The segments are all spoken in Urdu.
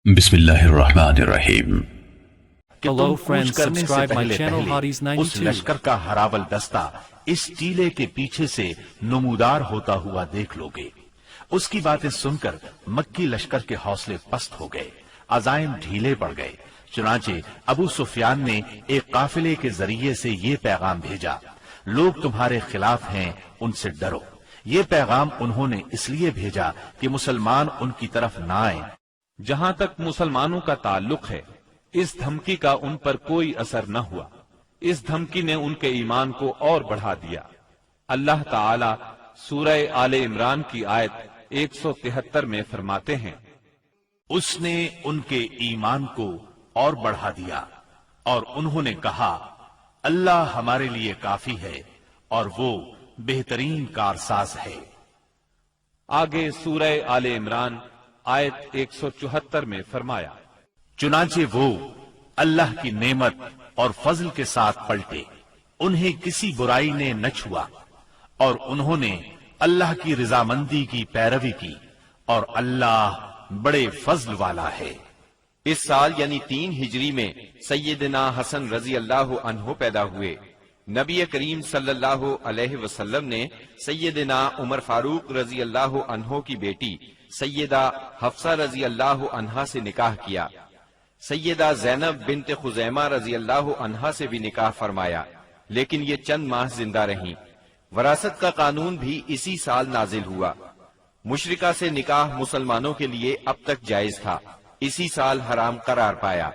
بسم اللہ الرحمن الرحیم۔ کہ Hello تم کوچ friends, کرنے سے subscribe my پہلے channel پہلے اس Hotties92. لشکر کا ہراول دستہ اس ٹیلے کے پیچھے سے نمودار ہوتا ہوا دیکھ لو گے۔ اس کی باتیں سن کر مکی لشکر کے حوصلے پست ہو گئے، عزائم ڈھیلے پڑ گئے۔ چنانچہ ابو سفیان نے ایک قافلے کے ذریعے سے یہ پیغام بھیجا: لوگ تمہارے خلاف ہیں، ان سے ڈرو۔ یہ پیغام انہوں نے اس لیے بھیجا کہ مسلمان ان کی طرف نہ آئیں۔ جہاں تک مسلمانوں کا تعلق ہے، اس دھمکی کا ان پر کوئی اثر نہ ہوا۔ اس دھمکی نے ان کے ایمان کو اور بڑھا دیا۔ اللہ تعالی سورہ آل عمران کی آیت 173 میں فرماتے ہیں: اس نے ان کے ایمان کو اور بڑھا دیا اور انہوں نے کہا اللہ ہمارے لیے کافی ہے اور وہ بہترین کارساز ہے۔ آگے سورہ آل عمران آیت 174 میں فرمایا: چنانچہ وہ اللہ کی نعمت اور فضل کے ساتھ پلٹے، انہیں کسی برائی نے نہ چھوا، اور انہوں نے اللہ کی رضامندی کی پیروی کی، اور اللہ بڑے فضل والا ہے۔ اس سال یعنی 3 ہجری میں سیدنا حسن رضی اللہ عنہ پیدا ہوئے۔ نبی کریم صلی اللہ علیہ وسلم نے سیدنا عمر فاروق رضی اللہ عنہ کی بیٹی سیدہ حفصہ رضی اللہ عنہا سے نکاح کیا۔ سیدہ زینب بنت خزیمہ رضی اللہ عنہا سے بھی نکاح فرمایا، لیکن یہ چند ماہ زندہ رہیں۔ وراثت کا قانون بھی اسی سال نازل ہوا۔ مشرکہ سے نکاح مسلمانوں کے لیے اب تک جائز تھا، اسی سال حرام قرار پایا۔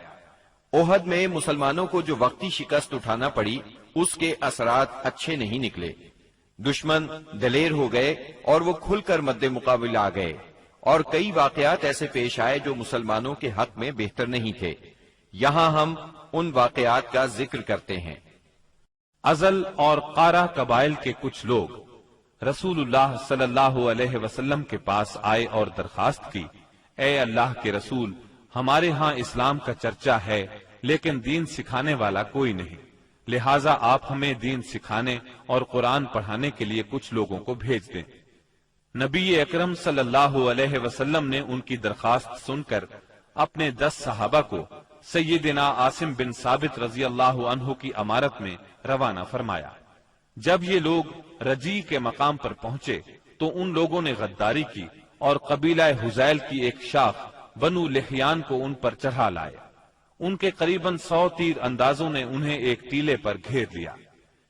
احد میں مسلمانوں کو جو وقتی شکست اٹھانا پڑی، اس کے اثرات اچھے نہیں نکلے۔ دشمن دلیر ہو گئے اور وہ کھل کر مد مقابل آ گئے، اور کئی واقعات ایسے پیش آئے جو مسلمانوں کے حق میں بہتر نہیں تھے۔ یہاں ہم ان واقعات کا ذکر کرتے ہیں۔ ازل اور قارہ قبائل کے کچھ لوگ رسول اللہ صلی اللہ علیہ وسلم کے پاس آئے اور درخواست کی: اے اللہ کے رسول، ہمارے ہاں اسلام کا چرچا ہے لیکن دین سکھانے والا کوئی نہیں، لہٰذا آپ ہمیں دین سکھانے اور قرآن پڑھانے کے لیے کچھ لوگوں کو بھیج دیں۔ نبی اکرم صلی اللہ علیہ وسلم نے ان کی درخواست سن کر اپنے 10 صحابہ کو سیدنا عاصم بن ثابت رضی اللہ عنہ کی امارت میں روانہ فرمایا۔ جب یہ لوگ رجی کے مقام پر پہنچے تو ان لوگوں نے غداری کی اور قبیلہ حزیل کی ایک شاخ بنو لحیان کو ان پر چڑھا لائے۔ ان کے قریباً 100 تیر اندازوں نے انہیں ایک ٹیلے پر گھیر لیا۔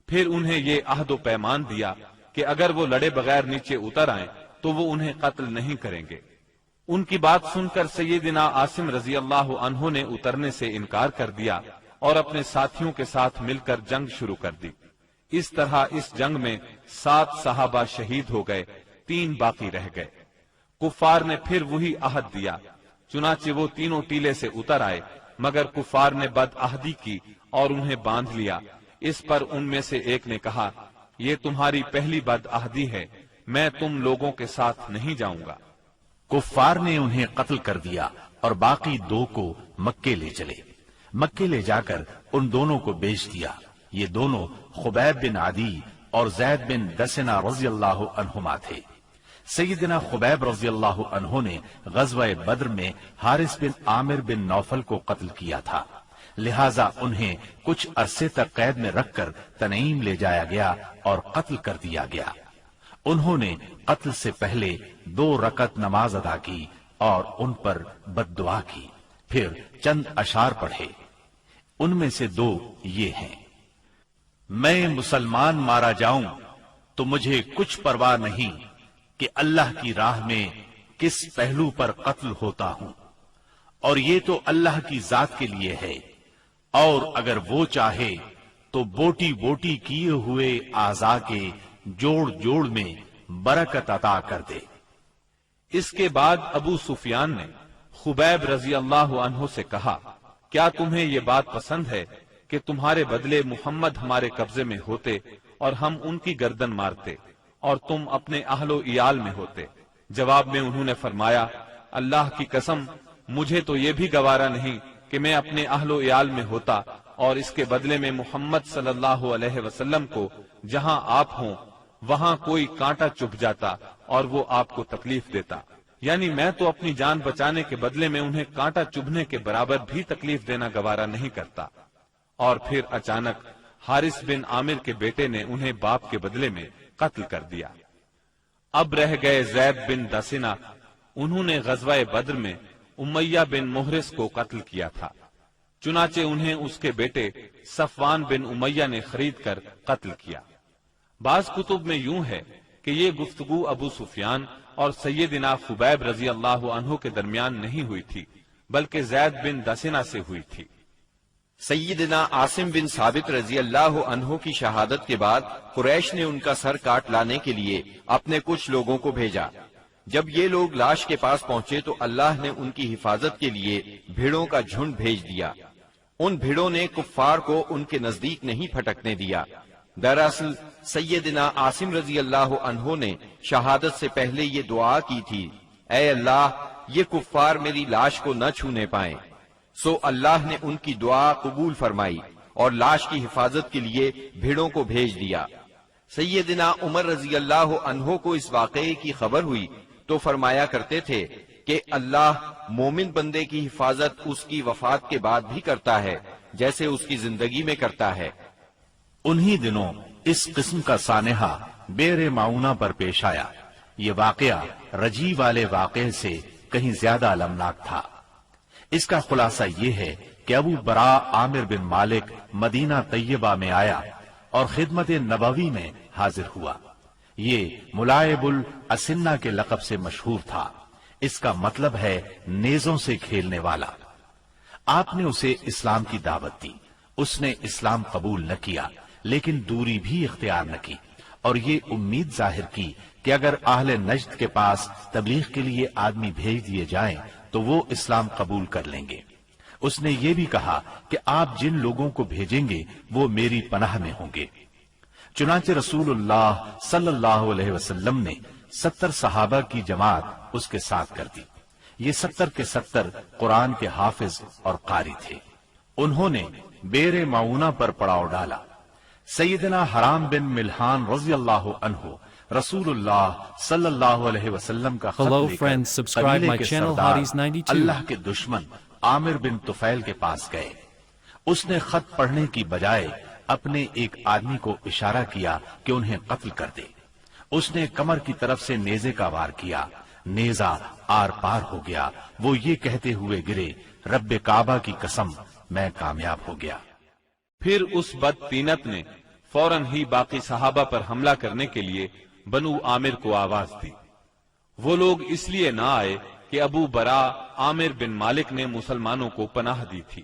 پھر انہیں یہ عہد و پیمان دیا کہ اگر وہ لڑے بغیر نیچے اتر آئیں تو وہ انہیں قتل نہیں کریں گے۔ ان کی بات سن کر سیدنا عاصم رضی اللہ عنہ نے اترنے سے انکار کر دیا اور اپنے ساتھیوں کے ساتھ مل کر جنگ شروع کر دی۔ اس طرح اس جنگ میں 7 صحابہ شہید ہو گئے، 3 باقی رہ گئے۔ کفار نے پھر وہی عہد دیا، چنانچہ وہ تینوں ٹیلے سے اتر آئے، مگر کفار نے بد عہدی کی اور انہیں باندھ لیا۔ اس پر ان میں سے ایک نے کہا: یہ تمہاری پہلی بد عہدی ہے، میں تم لوگوں کے ساتھ نہیں جاؤں گا۔ کفار نے انہیں قتل کر دیا اور باقی 2 کو مکے لے چلے۔ مکے لے جا کر ان دونوں کو بیچ دیا۔ یہ دونوں خبیب بن عدی اور زید بن دسنہ رضی اللہ عنہما تھے۔ سیدنا خبیب رضی اللہ عنہ نے غزوہ بدر میں حارث بن عامر بن نوفل کو قتل کیا تھا، لہٰذا انہیں کچھ عرصے تک قید میں رکھ کر تنعیم لے جایا گیا اور قتل کر دیا گیا۔ انہوں نے قتل سے پہلے 2 رکعت نماز ادا کی اور ان پر بد دعا کی، پھر چند اشعار پڑھے۔ ان میں سے 2 یہ ہیں: میں مسلمان مارا جاؤں تو مجھے کچھ پرواہ نہیں کہ اللہ کی راہ میں کس پہلو پر قتل ہوتا ہوں، اور یہ تو اللہ کی ذات کے لیے ہے، اور اگر وہ چاہے تو بوٹی بوٹی کیے ہوئے اعضاء کے جوڑ جوڑ میں برکت عطا کر دے۔ اس کے بعد ابو سفیان نے خبیب رضی اللہ عنہ سے کہا: کیا تمہیں یہ بات پسند ہے کہ تمہارے بدلے محمد ہمارے قبضے میں ہوتے اور ہم ان کی گردن مارتے اور تم اپنے اہل و عیال میں ہوتے؟ جواب میں انہوں نے فرمایا: اللہ کی قسم، مجھے تو یہ بھی گوارا نہیں کہ میں اپنے اہل و عیال میں ہوتا اور اس کے بدلے میں محمد صلی اللہ علیہ وسلم کو جہاں آپ ہوں وہاں کوئی کانٹا چبھ جاتا اور وہ آپ کو تکلیف دیتا۔ یعنی میں تو اپنی جان بچانے کے بدلے میں انہیں کانٹا چبھنے کے برابر بھی تکلیف دینا گوارا نہیں کرتا۔ اور پھر اچانک حارث بن عامر کے بیٹے نے انہیں باپ کے بدلے میں قتل کر دیا۔ اب رہ گئے زید بن دسنہ، انہوں نے غزوہ بدر میں امیہ بن محرز کو قتل کیا تھا، چنانچہ انہیں اس کے بیٹے صفوان بن امیہ نے خرید کر قتل کیا۔ بعض کتب میں یوں ہے کہ یہ گفتگو ابو سفیان اور سیدنا خبیب رضی اللہ عنہ کے درمیان نہیں ہوئی تھی، بلکہ زید بن دسنہ سے ہوئی تھی۔ سیدنا عاصم بن ثابت رضی اللہ عنہ کی شہادت کے بعد قریش نے ان کا سر کاٹ لانے کے لیے اپنے کچھ لوگوں کو بھیجا۔ جب یہ لوگ لاش کے پاس پہنچے تو اللہ نے ان کی حفاظت کے لیے بھیڑوں کا جھنڈ بھیج دیا۔ ان بھیڑوں نے کفار کو ان کے نزدیک نہیں پھٹکنے دیا۔ دراصل سیدنا عاصم رضی اللہ عنہ نے شہادت سے پہلے یہ دعا کی تھی، اے اللہ یہ کفار میری لاش کو نہ چھونے پائیں۔ سو اللہ نے ان کی دعا قبول فرمائی اور لاش کی حفاظت کے لیے بھیڑوں کو بھیج دیا۔ سیدنا عمر رضی اللہ عنہ کو اس واقعے کی خبر ہوئی تو فرمایا کرتے تھے کہ اللہ مومن بندے کی حفاظت اس کی وفات کے بعد بھی کرتا ہے جیسے اس کی زندگی میں کرتا ہے۔ انہی دنوں اس قسم کا سانحہ بیر معونہ پر پیش آیا۔ یہ واقعہ رجی والے واقعے سے کہیں زیادہ المناک تھا۔ اس کا خلاصہ یہ ہے کہ ابو برا عامر بن مالک مدینہ طیبہ میں آیا اور خدمت نبوی میں حاضر ہوا۔ یہ ملائب الاسنہ کے لقب سے مشہور تھا، اس کا مطلب ہے نیزوں سے کھیلنے والا۔ آپ نے اسے اسلام کی دعوت دی، اس نے اسلام قبول نہ کیا، لیکن دوری بھی اختیار نہ کی، اور یہ امید ظاہر کی کہ اگر اہل نجد کے پاس تبلیغ کے لیے آدمی بھیج دیے جائیں تو وہ اسلام قبول کر لیں گے۔ اس نے یہ بھی کہا کہ آپ جن لوگوں کو بھیجیں گے وہ میری پناہ میں ہوں گے۔ چنانچہ رسول اللہ صلی اللہ علیہ وسلم نے 70 صحابہ کی جماعت اس کے ساتھ کر دی۔ یہ 70 کے 70 قرآن کے حافظ اور قاری تھے۔ انہوں نے بیر معونہ پر پڑاؤ ڈالا۔ سیدنا حرام بن ملحان رضی اللہ عنہ رسول اللہ صلی اللہ علیہ وسلم کا خط Hello لے کر friends, subscribe قبیلے my کے channel سردار Hadis 92. اللہ کے دشمن عامر بن طفیل کے پاس گئے۔ اس نے خط پڑھنے کی بجائے اپنے ایک آدمی کو اشارہ کیا کہ انہیں قتل کر دے۔ اس نے کمر کی طرف سے نیزے کا وار کیا، نیزہ آر پار ہو گیا۔ وہ یہ کہتے ہوئے گرے، رب کعبہ کی قسم میں کامیاب ہو گیا۔ پھر اس بد طینت نے فوراً ہی باقی صحابہ پر حملہ کرنے کے لیے بنو عامر کو آواز دی۔ وہ لوگ اس لیے نہ آئے کہ ابو برا عامر بن مالک نے مسلمانوں کو پناہ دی تھی۔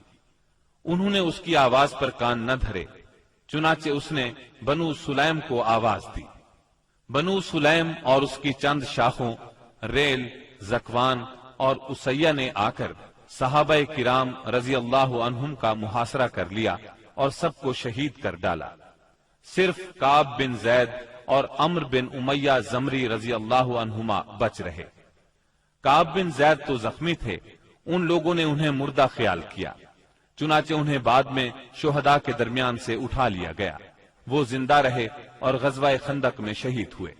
انہوں نے اس کی آواز پر کان نہ دھرے، چنانچہ اس نے بنو سلیم کو آواز دی۔ بنو سلیم اور اس کی چند شاخوں ریل، زکوان اور اسیہ نے آ کر صحابہ کرام رضی اللہ عنہم کا محاصرہ کر لیا اور سب کو شہید کر ڈالا۔ صرف کعب بن زید اور عمر بن امیہ زمری رضی اللہ عنہما بچ رہے۔ کعب بن زید تو زخمی تھے، ان لوگوں نے انہیں مردہ خیال کیا، چنانچہ انہیں بعد میں شہداء کے درمیان سے اٹھا لیا گیا۔ وہ زندہ رہے اور غزوہ خندق میں شہید ہوئے۔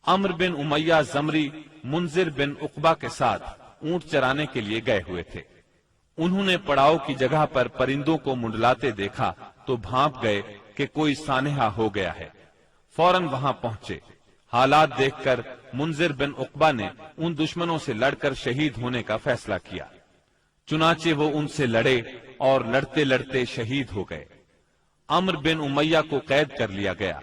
عمر بن امیہ زمری منذر بن عقبہ کے ساتھ اونٹ چرانے کے لیے گئے ہوئے تھے۔ انہوں نے پڑاؤ کی جگہ پر پرندوں کو منڈلاتے دیکھا تو بھانپ گئے کہ کوئی سانحہ ہو گیا ہے۔ فوراً وہاں پہنچے۔ حالات دیکھ کر منذر بن عقبہ نے ان دشمنوں سے لڑ کر شہید ہونے کا فیصلہ کیا۔ چنانچہ وہ ان سے لڑے اور لڑتے لڑتے شہید ہو گئے۔ عمر بن امیہ کو قید کر لیا گیا۔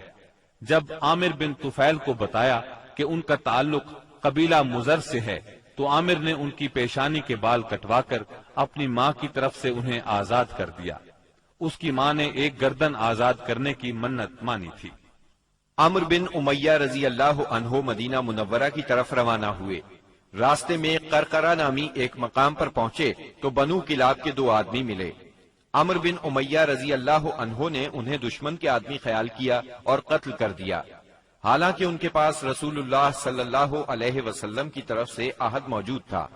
جب عامر بن طفیل کو بتایا کہ ان کا تعلق قبیلہ مزر سے ہے تو عامر نے ان کی پیشانی کے بال کٹوا کر اپنی ماں کی طرف سے انہیں آزاد کر دیا۔ اس کی ماں نے ایک گردن آزاد کرنے کی منت مانی تھی۔ عمر بن امیہ رضی اللہ عنہ مدینہ منورہ کی طرف روانہ ہوئے۔ راستے میں قرقرہ نامی ایک مقام پر پہنچے تو بنو کلاب کے 2 آدمی ملے۔ عمر بن امیہ رضی اللہ عنہ نے انہیں دشمن کے آدمی خیال کیا اور قتل کر دیا، حالانکہ ان کے پاس رسول اللہ صلی اللہ علیہ وسلم کی طرف سے عہد موجود تھا۔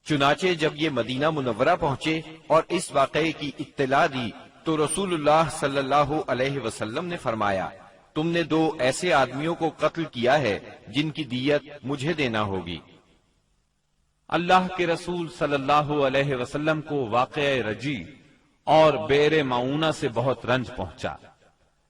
چنانچہ جب یہ مدینہ منورہ پہنچے اور اس واقعے کی اطلاع دی تو رسول اللہ صلی اللہ علیہ وسلم نے فرمایا، تم نے 2 ایسے آدمیوں کو قتل کیا ہے جن کی دیت مجھے دینا ہوگی۔ اللہ کے رسول صلی اللہ علیہ وسلم کو واقعہ رجی اور بئر معونہ سے بہت رنج پہنچا۔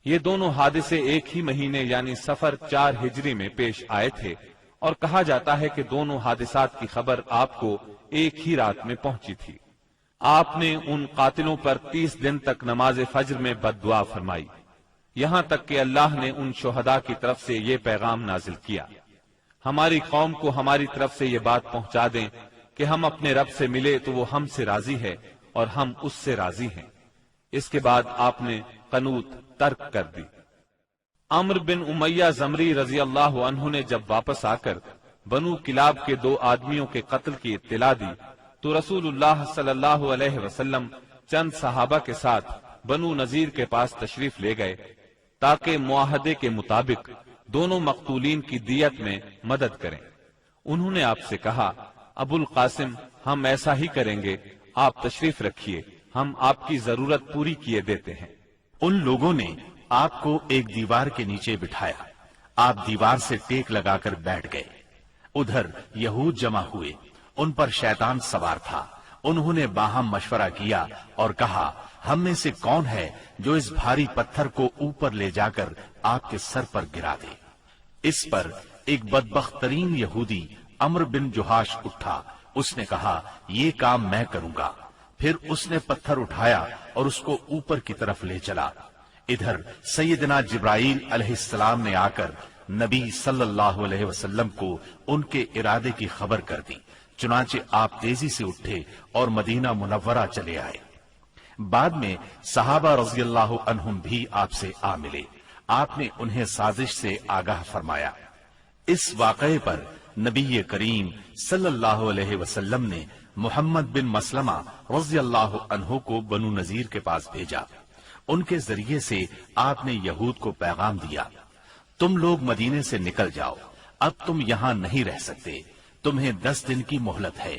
یہ دونوں حادثے ایک ہی مہینے یعنی صفر 4 ہجری میں پیش آئے تھے، اور کہا جاتا ہے کہ دونوں حادثات کی خبر آپ کو ایک ہی رات میں پہنچی تھی۔ آپ نے ان قاتلوں پر 30 دن تک نماز فجر میں بد دعا فرمائی، یہاں تک کہ اللہ نے ان شہداء کی طرف سے یہ پیغام نازل کیا، ہماری قوم کو ہماری طرف سے یہ بات پہنچا دیں کہ ہم اپنے رب سے ملے تو وہ ہم سے راضی ہے اور ہم اس سے راضی ہیں۔ اس کے بعد آپ نے قنوت ترک کر دی۔ عمرو بن امیہ زمری رضی اللہ عنہ نے جب واپس آ کر بنو کلاب کے 2 آدمیوں کے قتل کی اطلاع دی تو رسول اللہ صلی اللہ علیہ وسلم چند صحابہ کے ساتھ بنو نذیر کے پاس تشریف لے گئے تاکہ معاہدے کے مطابق دونوں مقتولین کی دیت میں مدد کریں۔ انہوں نے آپ سے کہا، ابو القاسم، ہم ایسا ہی کریں گے، آپ تشریف رکھیے، ہم آپ کی ضرورت پوری کیے دیتے ہیں۔ ان لوگوں نے آپ کو ایک دیوار کے نیچے بٹھایا، آپ دیوار سے ٹیک لگا کر بیٹھ گئے۔ ادھر یہود جمع ہوئے، ان پر شیطان سوار تھا۔ انہوں نے باہم مشورہ کیا اور کہا، ہم میں سے کون ہے جو اس بھاری پتھر کو اوپر لے جا کر آپ کے سر پر گرا دے؟ اس پر ایک بدبخت ترین یہودی عمرو بن جہاش اٹھا، اس نے کہا، یہ کام میں کروں گا۔ پھر اس نے پتھر اٹھایا اور اس کو اوپر کی طرف لے چلا۔ ادھر سیدنا جبرائیل علیہ السلام نے آ کر نبی صلی اللہ علیہ وسلم کو ان کے ارادے کی خبر کر دی، چنانچہ آپ تیزی سے اٹھے اور مدینہ منورہ چلے آئے۔ بعد میں صحابہ رضی اللہ عنہم بھی آپ سے آ ملے، آپ نے انہیں سازش سے آگاہ فرمایا۔ اس واقعے پر نبی کریم صلی اللہ علیہ وسلم نے محمد بن مسلمہ رضی اللہ عنہ کو بنو نذیر کے پاس بھیجا۔ ان کے ذریعے سے آپ نے یہود کو پیغام دیا، تم لوگ مدینے سے نکل جاؤ، اب تم یہاں نہیں رہ سکتے، تمہیں 10 دن کی مہلت ہے،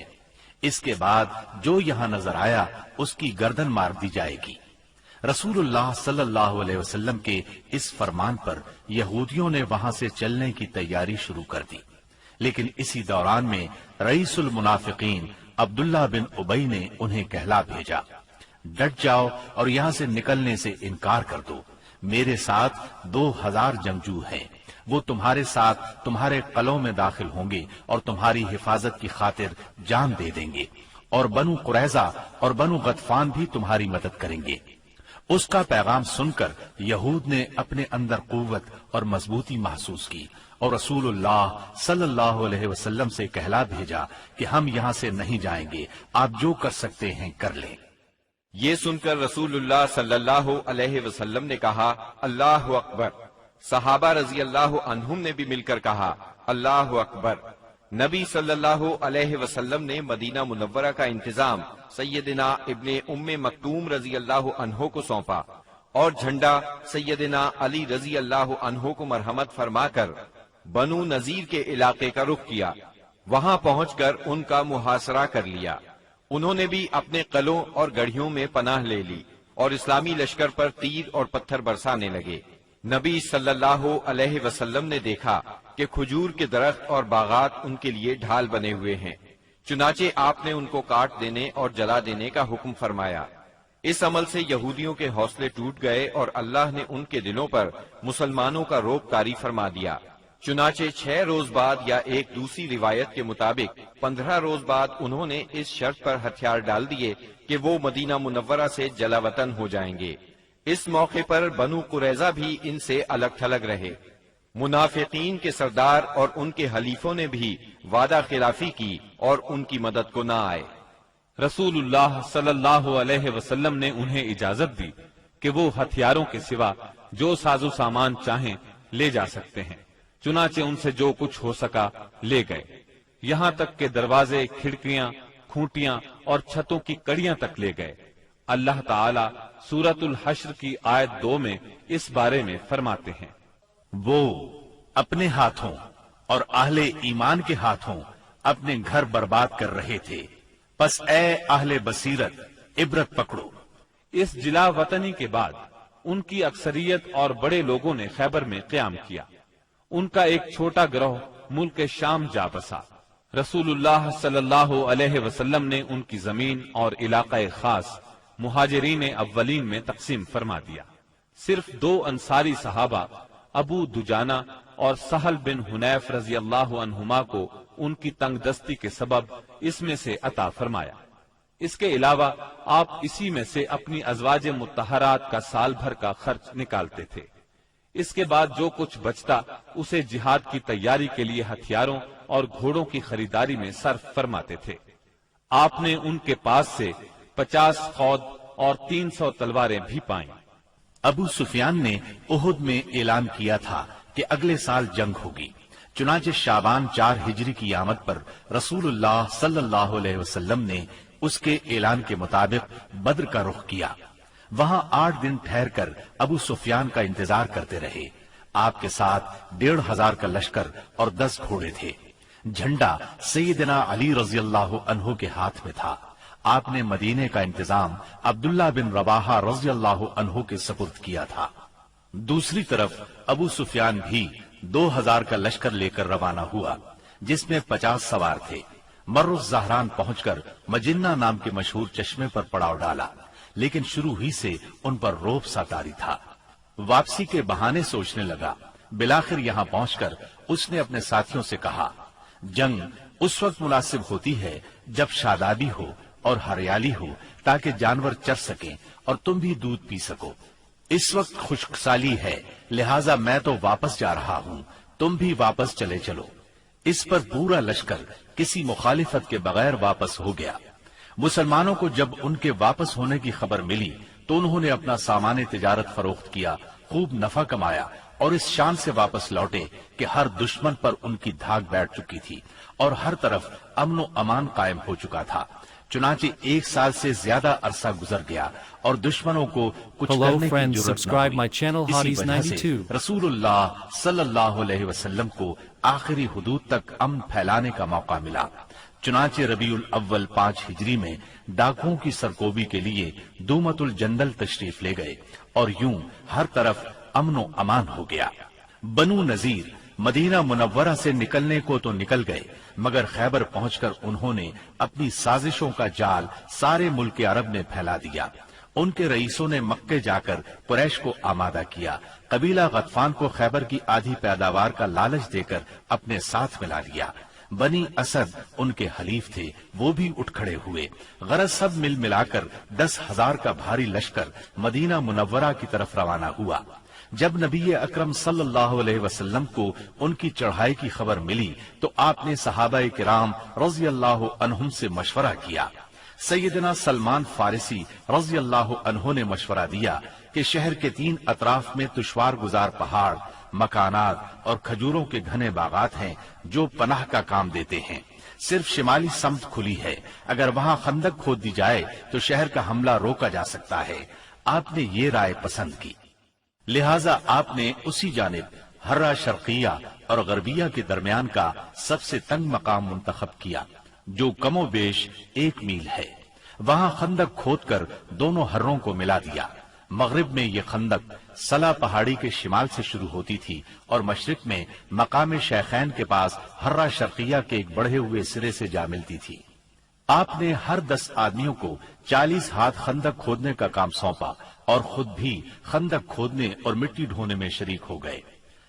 اس کے بعد جو یہاں نظر آیا اس کی گردن مار دی جائے گی۔ رسول اللہ صلی اللہ علیہ وسلم کے اس فرمان پر یہودیوں نے وہاں سے چلنے کی تیاری شروع کر دی، لیکن اسی دوران میں رئیس المنافقین عبداللہ بن ابی نے انہیں کہلا بھیجا، ڈٹ جاؤ اور یہاں سے نکلنے سے انکار کر دو، میرے ساتھ 2000 جنگجو ہیں، وہ تمہارے ساتھ تمہارے قلعوں میں داخل ہوں گے اور تمہاری حفاظت کی خاطر جان دے دیں گے، اور بنو قریظہ اور بنو غطفان بھی تمہاری مدد کریں گے۔ اس کا پیغام سن کر یہود نے اپنے اندر قوت اور مضبوطی محسوس کی اور رسول اللہ صلی اللہ علیہ وسلم سے کہلا بھیجا کہ ہم یہاں سے نہیں جائیں گے، آپ جو کر سکتے ہیں کر لیں۔ یہ سن کر رسول اللہ صلی اللہ علیہ وسلم نے کہا، اللہ اکبر۔ صحابہ رضی اللہ عنہم نے بھی مل کر کہا، اللہ اکبر۔ نبی صلی اللہ علیہ وسلم نے مدینہ منورہ کا انتظام سیدنا ابن ام مکتوم رضی اللہ عنہ کو سونپا اور جھنڈا سیدنا علی رضی اللہ عنہ کو مرحمت فرما کر بنو نذیر کے علاقے کا رخ کیا۔ وہاں پہنچ کر ان کا محاصرہ کر لیا۔ انہوں نے بھی اپنے قلعوں اور گڑھیوں میں پناہ لے لی اور اسلامی لشکر پر تیر اور پتھر برسانے لگے۔ نبی صلی اللہ علیہ وسلم نے دیکھا کہ کھجور کے درخت اور باغات ان کے لیے ڈھال بنے ہوئے ہیں، چنانچہ آپ نے ان کو کاٹ دینے اور جلا دینے کا حکم فرمایا۔ اس عمل سے یہودیوں کے حوصلے ٹوٹ گئے اور اللہ نے ان کے دلوں پر مسلمانوں کا رعب طاری فرما دیا۔ چنانچہ 6 روز بعد یا ایک دوسری روایت کے مطابق 15 روز بعد انہوں نے اس شرط پر ہتھیار ڈال دیے کہ وہ مدینہ منورہ سے جلا وطن ہو جائیں گے۔ اس موقع پر بنو قریظہ بھی ان سے الگ تھلگ رہے۔ منافقین کے سردار اور ان کے حلیفوں نے بھی وعدہ خلافی کی اور ان کی مدد کو نہ آئے۔ رسول اللہ صلی اللہ علیہ وسلم نے انہیں اجازت دی کہ وہ ہتھیاروں کے سوا جو ساز و سامان چاہیں لے جا سکتے ہیں، چنانچہ ان سے جو کچھ ہو سکا لے گئے، یہاں تک کہ دروازے، کھڑکیاں، کھوٹیاں اور چھتوں کی کڑیاں تک لے گئے۔ اللہ تعالی سورۃ الحشر کی آیت 2 میں اس بارے میں فرماتے ہیں، وہ اپنے ہاتھوں اور اہل ایمان کے ہاتھوں اپنے گھر برباد کر رہے تھے، پس اے اہل بصیرت عبرت پکڑو۔ اس جلا وطنی کے بعد ان کی اکثریت اور بڑے لوگوں نے خیبر میں قیام کیا۔ ان کا ایک چھوٹا گروہ ملک شام جا بسا۔ رسول اللہ صلی اللہ علیہ وسلم نے ان کی زمین اور علاقہ خاص مہاجرین اولین میں تقسیم فرما دیا۔ صرف 2 انصاری صحابہ ابو دجانہ اور سہل بن حنیف رضی اللہ عنہما کو ان کی تنگ دستی کے سبب اس میں سے عطا فرمایا۔ اس کے علاوہ آپ اسی میں سے اپنی ازواج مطہرات کا سال بھر کا خرچ نکالتے تھے۔ اس کے بعد جو کچھ بچتا اسے جہاد کی تیاری کے لیے ہتھیاروں اور گھوڑوں کی خریداری میں صرف فرماتے تھے۔ آپ نے ان کے پاس سے 50 خود اور 300 تلواریں بھی پائیں۔ ابو سفیان نے احد میں اعلان کیا تھا کہ اگلے سال جنگ ہوگی، چنانچہ شعبان 4 ہجری کی آمد پر رسول اللہ صلی اللہ علیہ وسلم نے اس کے اعلان کے مطابق بدر کا رخ کیا۔ وہاں 8 دن ٹھہر کر ابو سفیان کا انتظار کرتے رہے۔ آپ کے ساتھ 1500 کا لشکر اور 10 گھوڑے تھے۔ جھنڈا سیدنا علی رضی اللہ عنہ کے ہاتھ میں تھا۔ آپ نے مدینے کا انتظام عبداللہ بن رواحہ رضی اللہ عنہ کے سپرد کیا تھا۔ دوسری طرف ابو سفیان بھی 2000 کا لشکر لے کر روانہ ہوا، جس میں 50 سوار تھے۔ مر الزہران پہنچ کر مجنہ نام کے مشہور چشمے پر پڑاؤ ڈالا، لیکن شروع ہی سے ان پر روب سا طاری تھا۔ واپسی کے بہانے سوچنے لگا۔ بالآخر یہاں پہنچ کر اس نے اپنے ساتھیوں سے کہا، جنگ اس وقت مناسب ہوتی ہے جب شادابی ہو اور ہریالی ہو، تاکہ جانور چر سکیں اور تم بھی دودھ پی سکو۔ اس وقت خشک سالی ہے، لہٰذا میں تو واپس جا رہا ہوں، تم بھی واپس چلے چلو۔ اس پر پورا لشکر کسی مخالفت کے بغیر واپس ہو گیا۔ مسلمانوں کو جب ان کے واپس ہونے کی خبر ملی تو انہوں نے اپنا سامان تجارت فروخت کیا، خوب نفع کمایا اور اس شان سے واپس لوٹے کہ ہر دشمن پر ان کی دھاک بیٹھ چکی تھی اور ہر طرف امن و امان قائم ہو چکا تھا۔ چنانچہ 1 سال سے زیادہ عرصہ گزر گیا اور دشمنوں کو کچھ کرنے کی ضرورت نہ ہوئی۔ اسی وجہ سے رسول اللہ صلی اللہ علیہ وسلم کو آخری حدود تک امن پھیلانے کا موقع ملا۔ چنانچہ ربیع الاول 5 ہجری میں ڈاکوؤں کی سرکوبی کے لیے دومت الجندل تشریف لے گئے اور یوں ہر طرف امن و امان ہو گیا۔ بنو نذیر مدینہ منورہ سے نکلنے کو تو نکل گئے، مگر خیبر پہنچ کر انہوں نے اپنی سازشوں کا جال سارے ملک عرب میں پھیلا دیا۔ ان کے رئیسوں نے مکے جا کر قریش کو آمادہ کیا۔ قبیلہ غطفان کو خیبر کی آدھی پیداوار کا لالچ دے کر اپنے ساتھ ملا لیا۔ بنی اسد ان کے حلیف تھے، وہ بھی اٹھ کھڑے ہوئے۔ غرض سب مل ملا کر 10,000 کا بھاری لشکر مدینہ منورہ کی طرف روانہ ہوا۔ جب نبی اکرم صلی اللہ علیہ وسلم کو ان کی چڑھائی کی خبر ملی تو آپ نے صحابہ کرام رضی اللہ عنہم سے مشورہ کیا۔ سیدنا سلمان فارسی رضی اللہ عنہ نے مشورہ دیا کہ شہر کے 3 اطراف میں دشوار گزار پہاڑ، مکانات اور کھجوروں کے گھنے باغات ہیں جو پناہ کا کام دیتے ہیں۔ صرف شمالی سمت کھلی ہے، اگر وہاں خندق کھود دی جائے تو شہر کا حملہ روکا جا سکتا ہے۔ آپ نے یہ رائے پسند کی، لہٰذا آپ نے اسی جانب ہرہ شرقیہ اور غربیہ کے درمیان کا سب سے تنگ مقام منتخب کیا، جو کم و بیش 1 میل ہے۔ وہاں خندق کھود کر دونوں ہروں کو ملا دیا۔ مغرب میں یہ خندق سلا پہاڑی کے شمال سے شروع ہوتی تھی اور مشرق میں مقام شیخین کے پاس ہرہ شرقیہ کے ایک بڑھے ہوئے سرے سے جا ملتی تھی۔ آپ نے ہر 10 آدمیوں کو 40 ہاتھ خندق کھودنے کا کام سونپا اور خود بھی خندق کھودنے اور مٹی ڈھونے میں شریک ہو گئے۔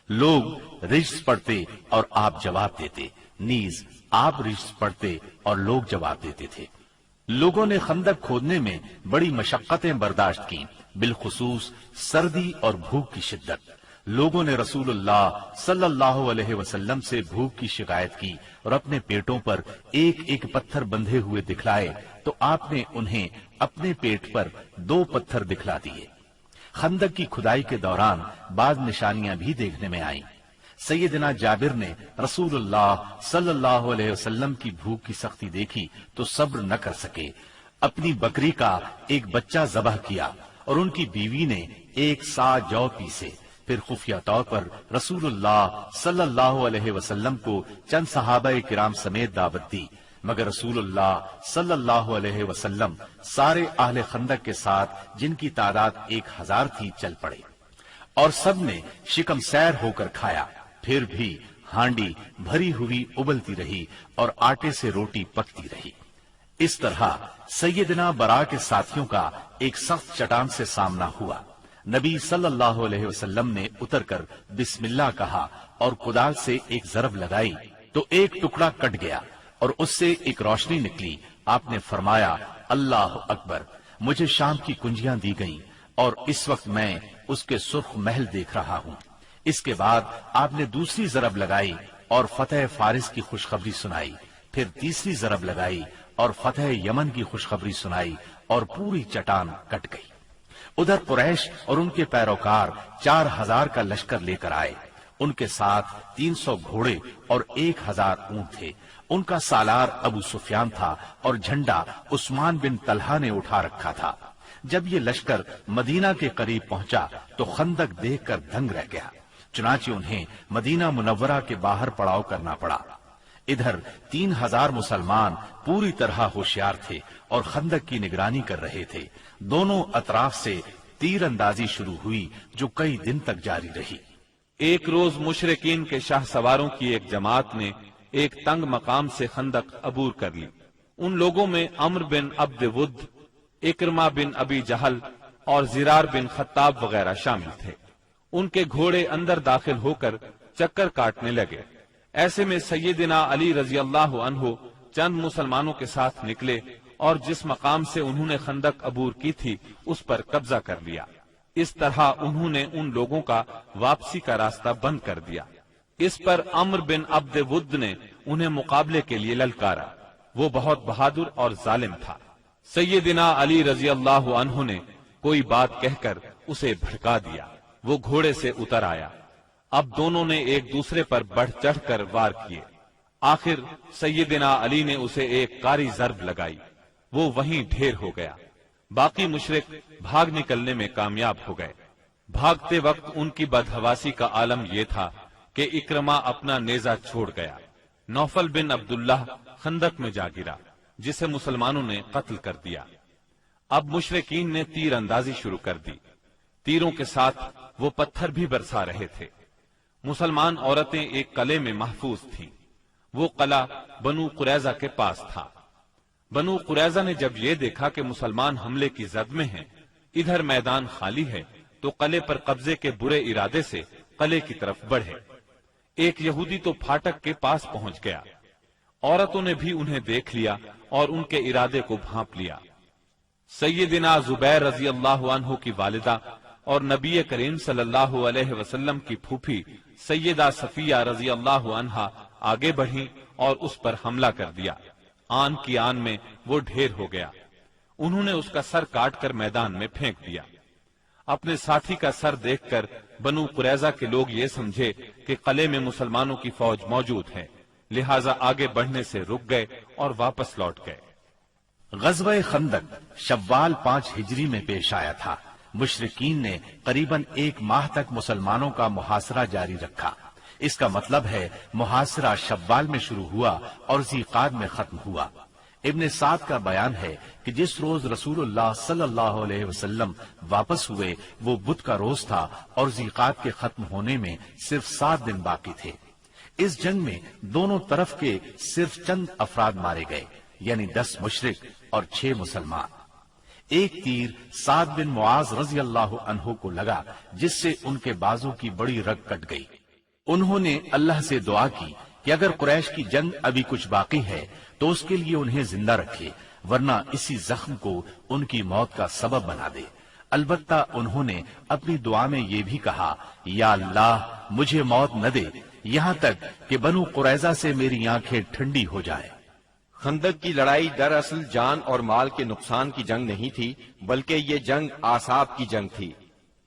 لوگ رجز پڑھتے اور آپ جواب دیتے، نیز آپ رجز پڑھتے اور لوگ جواب دیتے تھے۔ لوگوں نے خندق کھودنے میں بڑی مشقتیں برداشت کی، بالخصوص سردی اور بھوک کی شدت۔ لوگوں نے رسول اللہ صلی اللہ علیہ وسلم سے بھوک کی شکایت کی اور اپنے پیٹوں پر 1 پتھر بندھے ہوئے دکھلائے تو آپ نے انہیں اپنے پیٹ پر 2 پتھر دکھلا دیے۔ خندق کی کھدائی کے دوران بعض نشانیاں بھی دیکھنے میں آئیں۔ سیدنا جابر نے رسول اللہ صلی اللہ علیہ وسلم کی بھوک کی سختی دیکھی تو صبر نہ کر سکے، اپنی بکری کا ایک بچہ ذبح کیا اور ان کی بیوی نے 1 سا جو پیسے۔ پھر خفیہ طور پر رسول اللہ صلی اللہ علیہ وسلم کو چند صحابہ کرام سمیت دعوت دی، مگر رسول اللہ صلی اللہ علیہ وسلم سارے اہل خندق کے ساتھ، جن کی تعداد 1000 تھی، چل پڑے اور سب نے شکم سیر ہو کر کھایا۔ پھر بھی ہانڈی بھری ہوئی ابلتی رہی اور آٹے سے روٹی پکتی رہی۔ اس طرح سیدنا برا کے ساتھیوں کا ایک سخت چٹان سے سامنا ہوا۔ نبی صلی اللہ علیہ وسلم نے اتر کر بسم اللہ کہا اور کدال سے ایک ضرب لگائی تو ایک ٹکڑا کٹ گیا اور اس سے ایک روشنی نکلی۔ آپ نے فرمایا اللہ اکبر، مجھے شام کی کنجیاں دی گئیں اور اس وقت میں اس کے سرخ محل دیکھ رہا ہوں۔ اس کے بعد آپ نے دوسری ضرب لگائی اور فتح فارس کی خوشخبری سنائی، پھر تیسری ضرب لگائی اور فتح یمن کی خوشخبری سنائی اور پوری چٹان کٹ گئی۔ ادھر قریش اور ان کے پیروکار 4000 کا لشکر لے کر آئے۔ ان کے ساتھ 300 گھوڑے اور 1000 اونٹ تھے۔ ان کا سالار ابو سفیان تھا اور جھنڈا عثمان بن طلحہ نے اٹھا رکھا تھا۔ جب یہ لشکر مدینہ کے قریب پہنچا تو خندق دیکھ کر دنگ رہ گیا، چنانچہ انہیں مدینہ منورہ کے باہر پڑاؤ کرنا پڑا۔ ادھر 3000 مسلمان پوری طرح ہوشیار تھے اور خندق کی نگرانی کر رہے تھے۔ دونوں اطراف سے تیر اندازی شروع ہوئی جو کئی دن تک جاری رہی۔ ایک روز مشرکین کے شاہ سواروں کی ایک جماعت نے ایک تنگ مقام سے خندق عبور کر لی۔ ان لوگوں میں عمرو بن عبد ود، اکرمہ بن ابی جہل اور زرار بن خطاب وغیرہ شامل تھے۔ ان کے گھوڑے اندر داخل ہو کر چکر کاٹنے لگے۔ ایسے میں سیدنا علی رضی اللہ عنہ چند مسلمانوں کے ساتھ نکلے اور جس مقام سے انہوں نے خندق عبور کی تھی اس پر قبضہ کر لیا۔ اس طرح انہوں نے ان لوگوں کا واپسی کا راستہ بند کر دیا۔ اس پر عمرو بن عبد ود نے انہیں مقابلے کے لیے للکارا۔ وہ بہت بہادر اور ظالم تھا۔ سیدنا علی رضی اللہ عنہ نے کوئی بات کہہ کر اسے بھڑکا دیا۔ وہ گھوڑے سے اتر آیا۔ اب دونوں نے ایک دوسرے پر بڑھ چڑھ کر وار کیے۔ آخر سیدنا علی نے اسے ایک کاری ضرب لگائی، وہ وہیں ڈھیر ہو گیا۔ باقی مشرک بھاگ نکلنے میں کامیاب ہو گئے۔ بھاگتے وقت ان کی بدحواسی کا عالم یہ تھا کہ اکرمہ اپنا نیزہ چھوڑ گیا۔ نوفل بن عبداللہ خندق میں جا گرا، جسے مسلمانوں نے قتل کر دیا۔ اب مشرکین نے تیر اندازی شروع کر دی۔ تیروں کے ساتھ وہ پتھر بھی برسا رہے تھے۔ مسلمان عورتیں ایک قلعے میں محفوظ تھیں۔ وہ قلعہ بنو قریظہ کے پاس تھا۔ بنو قریظہ نے جب یہ دیکھا کہ مسلمان حملے کی زد میں ہیں، ادھر میدان خالی ہے، تو قلعے پر قبضے کے برے ارادے سے قلعے کی طرف بڑھے۔ ایک یہودی تو پھاٹک کے پاس پہنچ گیا۔ عورتوں نے بھی انہیں دیکھ لیا اور ان کے ارادے کو بھانپ لیا۔ سیدنا زبیر رضی اللہ عنہ کی والدہ اور نبی کریم صلی اللہ علیہ وسلم کی پھوپھی سیدہ صفیہ رضی اللہ عنہا آگے بڑھی اور اس پر حملہ کر دیا۔ آن کی آن میں وہ ڈھیر ہو گیا۔ انہوں نے اس کا سر کاٹ کر میدان میں پھینک دیا۔ اپنے ساتھی کا سر دیکھ کر بنو قریظہ کے لوگ یہ سمجھے کہ قلعے میں مسلمانوں کی فوج موجود ہے، لہٰذا آگے بڑھنے سے رک گئے اور واپس لوٹ گئے۔ غزوہ خندق شوال 5 ہجری میں پیش آیا تھا۔ مشرکین نے قریباً 1 ماہ تک مسلمانوں کا محاصرہ جاری رکھا۔ اس کا مطلب ہے محاصرہ شوال میں شروع ہوا اور ذیقعد میں ختم ہوا۔ ابن سعد کا بیان ہے کہ جس روز رسول اللہ صلی اللہ علیہ وسلم واپس ہوئے وہ بدھ کا روز تھا اور ذیقعد کے ختم ہونے میں صرف 7 دن باقی تھے۔ اس جنگ میں دونوں طرف کے صرف چند افراد مارے گئے، یعنی 10 مشرک اور 6 مسلمان۔ ایک تیر سعد بن معاذ رضی اللہ عنہ کو لگا، جس سے ان کے بازو کی بڑی رگ کٹ گئی۔ انہوں نے اللہ سے دعا کی کہ اگر قریش کی جنگ ابھی کچھ باقی ہے تو اس کے لیے انہیں زندہ رکھے، ورنہ اسی زخم کو ان کی موت کا سبب بنا دے۔ البتہ انہوں نے اپنی دعا میں یہ بھی کہا، یا اللہ مجھے موت نہ دے یہاں تک کہ بنو قریظہ سے میری آنکھیں ٹھنڈی ہو جائیں۔ خندق کی لڑائی دراصل جان اور مال کے نقصان کی جنگ نہیں تھی، بلکہ یہ جنگ اعصاب کی جنگ تھی۔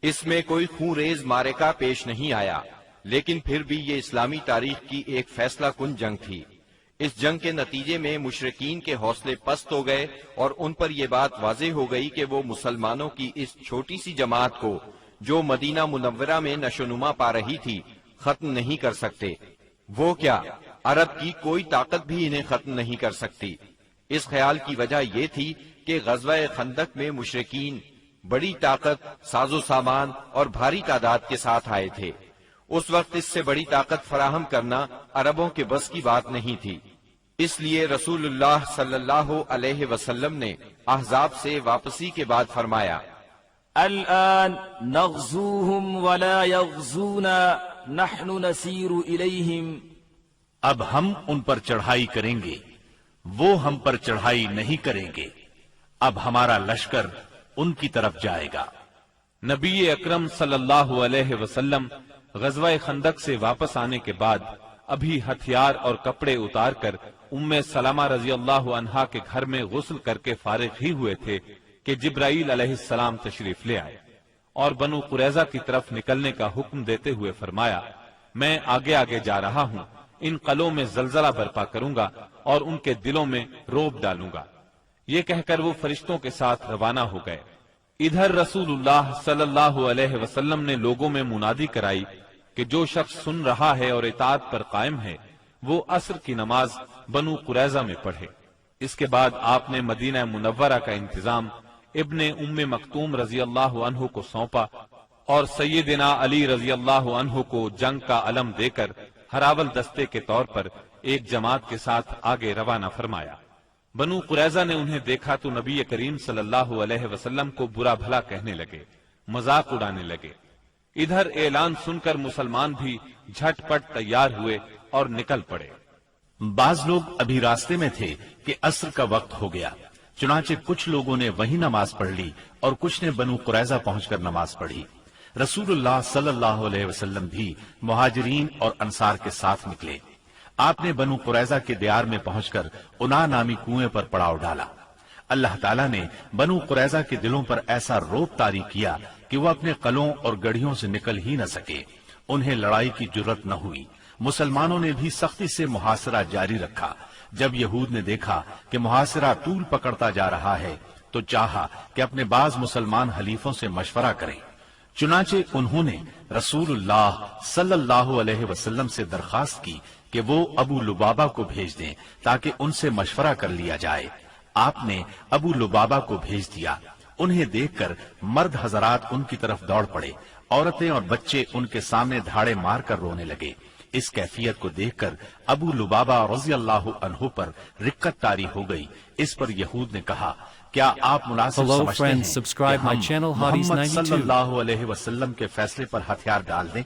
اس میں کوئی خون ریز معرکہ پیش نہیں آیا، لیکن پھر بھی یہ اسلامی تاریخ کی ایک فیصلہ کن جنگ تھی۔ اس جنگ کے نتیجے میں مشرکین کے حوصلے پست ہو گئے اور ان پر یہ بات واضح ہو گئی کہ وہ مسلمانوں کی اس چھوٹی سی جماعت کو جو مدینہ منورہ میں نشوونما پا رہی تھی ختم نہیں کر سکتے۔ وہ کیا، عرب کی کوئی طاقت بھی انہیں ختم نہیں کر سکتی۔ اس خیال کی وجہ یہ تھی کہ غزوہ خندق میں مشرکین بڑی طاقت، ساز و سامان اور بھاری تعداد کے ساتھ آئے تھے۔ اس وقت اس سے بڑی طاقت فراہم کرنا عربوں کے بس کی بات نہیں تھی، اس لیے رسول اللہ صلی اللہ علیہ وسلم نے احزاب سے واپسی کے بعد فرمایا، الآن نغزوهم ولا يغزونا نحن نسير إليهم. اب ہم ان پر چڑھائی کریں گے، وہ ہم پر چڑھائی نہیں کریں گے، اب ہمارا لشکر ان کی طرف جائے گا۔ نبی اکرم صلی اللہ علیہ وسلم غزوہ خندق سے واپس آنے کے بعد ابھی ہتھیار اور کپڑے اتار کر ام سلمہ رضی اللہ عنہا کے گھر میں غسل کر کے فارغ ہی ہوئے تھے کہ جبرائیل علیہ السلام تشریف لے آئے اور بنو قریظہ کی طرف نکلنے کا حکم دیتے ہوئے فرمایا، میں آگے آگے جا رہا ہوں، ان قلعوں میں زلزلہ برپا کروں گا اور ان کے دلوں میں روب ڈالوں گا۔ یہ کہہ کر وہ فرشتوں کے ساتھ روانہ ہو گئے۔ ادھر رسول اللہ صلی اللہ علیہ وسلم نے لوگوں میں منادی کرائی کہ جو شخص سن رہا ہے اور اطاعت پر قائم ہے وہ عصر کی نماز بنو قریظہ میں پڑھے۔ اس کے بعد آپ نے مدینہ منورہ کا انتظام ابن ام مکتوم رضی اللہ عنہ کو سونپا اور سیدنا علی رضی اللہ عنہ کو جنگ کا علم دے کر ہراول دستے کے طور پر ایک جماعت کے ساتھ آگے روانہ فرمایا۔ بنو قریظہ نے انہیں دیکھا تو نبی کریم صلی اللہ علیہ وسلم کو برا بھلا کہنے لگے، مذاق اڑانے لگے۔ ادھر اعلان سن کر مسلمان بھی جھٹ پٹ تیار ہوئے اور نکل پڑے۔ بعض لوگ ابھی راستے میں تھے کہ عصر کا وقت ہو گیا، چنانچہ کچھ لوگوں نے وہی نماز پڑھ لی اور کچھ نے بنو قریظہ پہنچ کر نماز پڑھی۔ رسول اللہ صلی اللہ علیہ وسلم بھی مہاجرین اور انصار کے ساتھ نکلے۔ آپ نے بنو قریظہ کے دیار میں پہنچ کر انا نامی کنویں پر پڑاؤ ڈالا۔ اللہ تعالیٰ نے بنو قریظہ کے دلوں پر ایسا روب طاری کیا کہ وہ اپنے قلعوں اور گڑھیوں سے نکل ہی نہ سکے، انہیں لڑائی کی جرت نہ ہوئی۔ مسلمانوں نے بھی سختی سے محاصرہ جاری رکھا۔ جب یہود نے دیکھا کہ محاصرہ طول پکڑتا جا رہا ہے تو چاہا کہ اپنے بعض مسلمان حلیفوں سے مشورہ کریں، چنانچہ انہوں نے رسول اللہ صلی اللہ علیہ وسلم سے درخواست کی کہ وہ ابو لبابہ کو بھیج دیں تاکہ ان سے مشورہ کر لیا جائے۔ آپ نے ابو لبابہ کو بھیج دیا۔ انہیں دیکھ کر مرد حضرات ان کی طرف دوڑ پڑے، عورتیں اور بچے ان کے سامنے دھاڑے مار کر رونے لگے۔ اس کیفیت کو دیکھ کر ابو لبابہ رضی اللہ عنہ پر رقت طاری ہو گئی۔ اس پر یہود نے کہا، کیا آپ مناسب Hello سمجھتے friends, ہیں subscribe کہ my ہم channel, محمد Hadis صلی 92. اللہ علیہ وسلم کے فیصلے پر ہتھیار ڈال دیں؟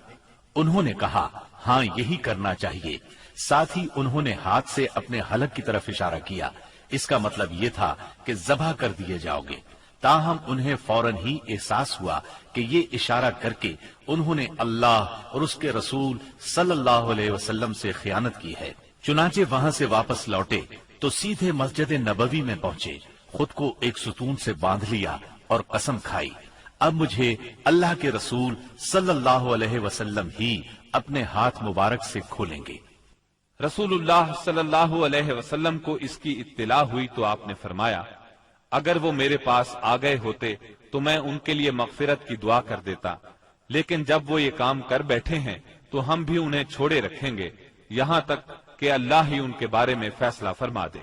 انہوں نے کہا، ہاں یہی کرنا چاہیے۔ ساتھ ہی انہوں نے ہاتھ سے اپنے حلق کی طرف اشارہ کیا۔ اس کا مطلب یہ تھا کہ ذبح کر دیے جاؤ گے۔ تاہم انہیں فوراً ہی احساس ہوا کہ یہ اشارہ کر کے انہوں نے اللہ اور اس کے رسول صلی اللہ علیہ وسلم سے خیانت کی ہے۔ چنانچہ وہاں سے واپس لوٹے تو سیدھے مسجد نبوی میں پہنچے، خود کو ایک ستون سے باندھ لیا اور قسم کھائی، اب مجھے اللہ کے رسول صلی اللہ علیہ وسلم ہی اپنے ہاتھ مبارک سے کھولیں گے۔ رسول اللہ صلی اللہ علیہ وسلم کو اس کی اطلاع ہوئی تو آپ نے فرمایا، اگر وہ میرے پاس آ گئے ہوتے تو میں ان کے لیے مغفرت کی دعا کر دیتا، لیکن جب وہ یہ کام کر بیٹھے ہیں تو ہم بھی انہیں چھوڑے رکھیں گے یہاں تک کہ اللہ ہی ان کے بارے میں فیصلہ فرما دے۔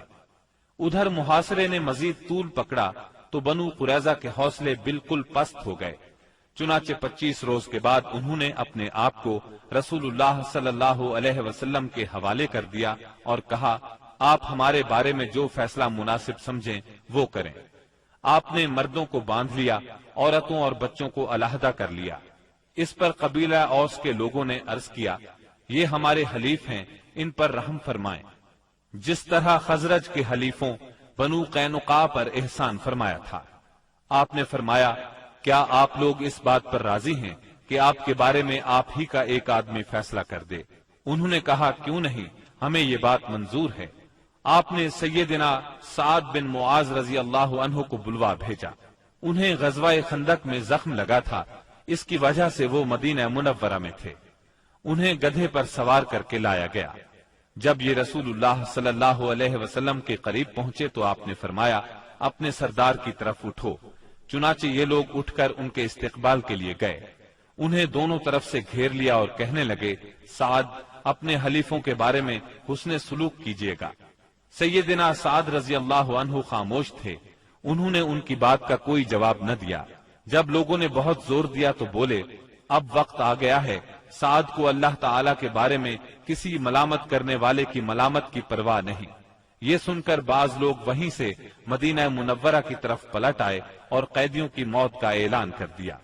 ادھر محاصرے نے مزید طول پکڑا تو بنو قریظہ کے حوصلے بالکل پست ہو گئے۔ چنانچہ 25 روز کے بعد انہوں نے اپنے آپ کو رسول اللہ صلی اللہ علیہ وسلم کے حوالے کر دیا اور کہا، آپ ہمارے بارے میں جو فیصلہ مناسب سمجھیں وہ کریں۔ آپ نے مردوں کو باندھ لیا، عورتوں اور بچوں کو علیحدہ کر لیا۔ اس پر قبیلہ اوس کے لوگوں نے عرض کیا، یہ ہمارے حلیف ہیں، ان پر رحم فرمائیں، جس طرح خزرج کے حلیفوں بنو قینقاع پر احسان فرمایا تھا۔ آپ نے فرمایا، کیا آپ لوگ اس بات پر راضی ہیں کہ آپ کے بارے میں آپ ہی کا ایک آدمی فیصلہ کر دے؟ انہوں نے کہا، کیوں نہیں، ہمیں یہ بات منظور ہے۔ آپ نے سیدنا سعد بن معاذ رضی اللہ عنہ کو بلوا بھیجا۔ انہیں غزوہ خندق میں زخم لگا تھا، اس کی وجہ سے وہ مدینہ منورہ میں تھے۔ انہیں گدھے پر سوار کر کے لایا گیا۔ جب یہ رسول اللہ صلی اللہ علیہ وسلم کے قریب پہنچے تو آپ نے فرمایا، اپنے سردار کی طرف اٹھو۔ چنانچہ یہ لوگ اٹھ کر ان کے استقبال کے لیے گئے۔ انہیں دونوں طرف سے گھیر لیا اور کہنے لگے، سعد، اپنے حلیفوں کے بارے میں حسن سلوک کیجیے گا۔ سیدنا سعد رضی اللہ عنہ خاموش تھے، انہوں نے ان کی بات کا کوئی جواب نہ دیا۔ جب لوگوں نے بہت زور دیا تو بولے، اب وقت آ گیا ہے سعد کو اللہ تعالی کے بارے میں کسی ملامت کرنے والے کی ملامت کی پرواہ نہیں۔ یہ سن کر بعض لوگ وہیں سے مدینہ منورہ کی طرف پلٹ آئے اور قیدیوں کی موت کا اعلان کر دیا۔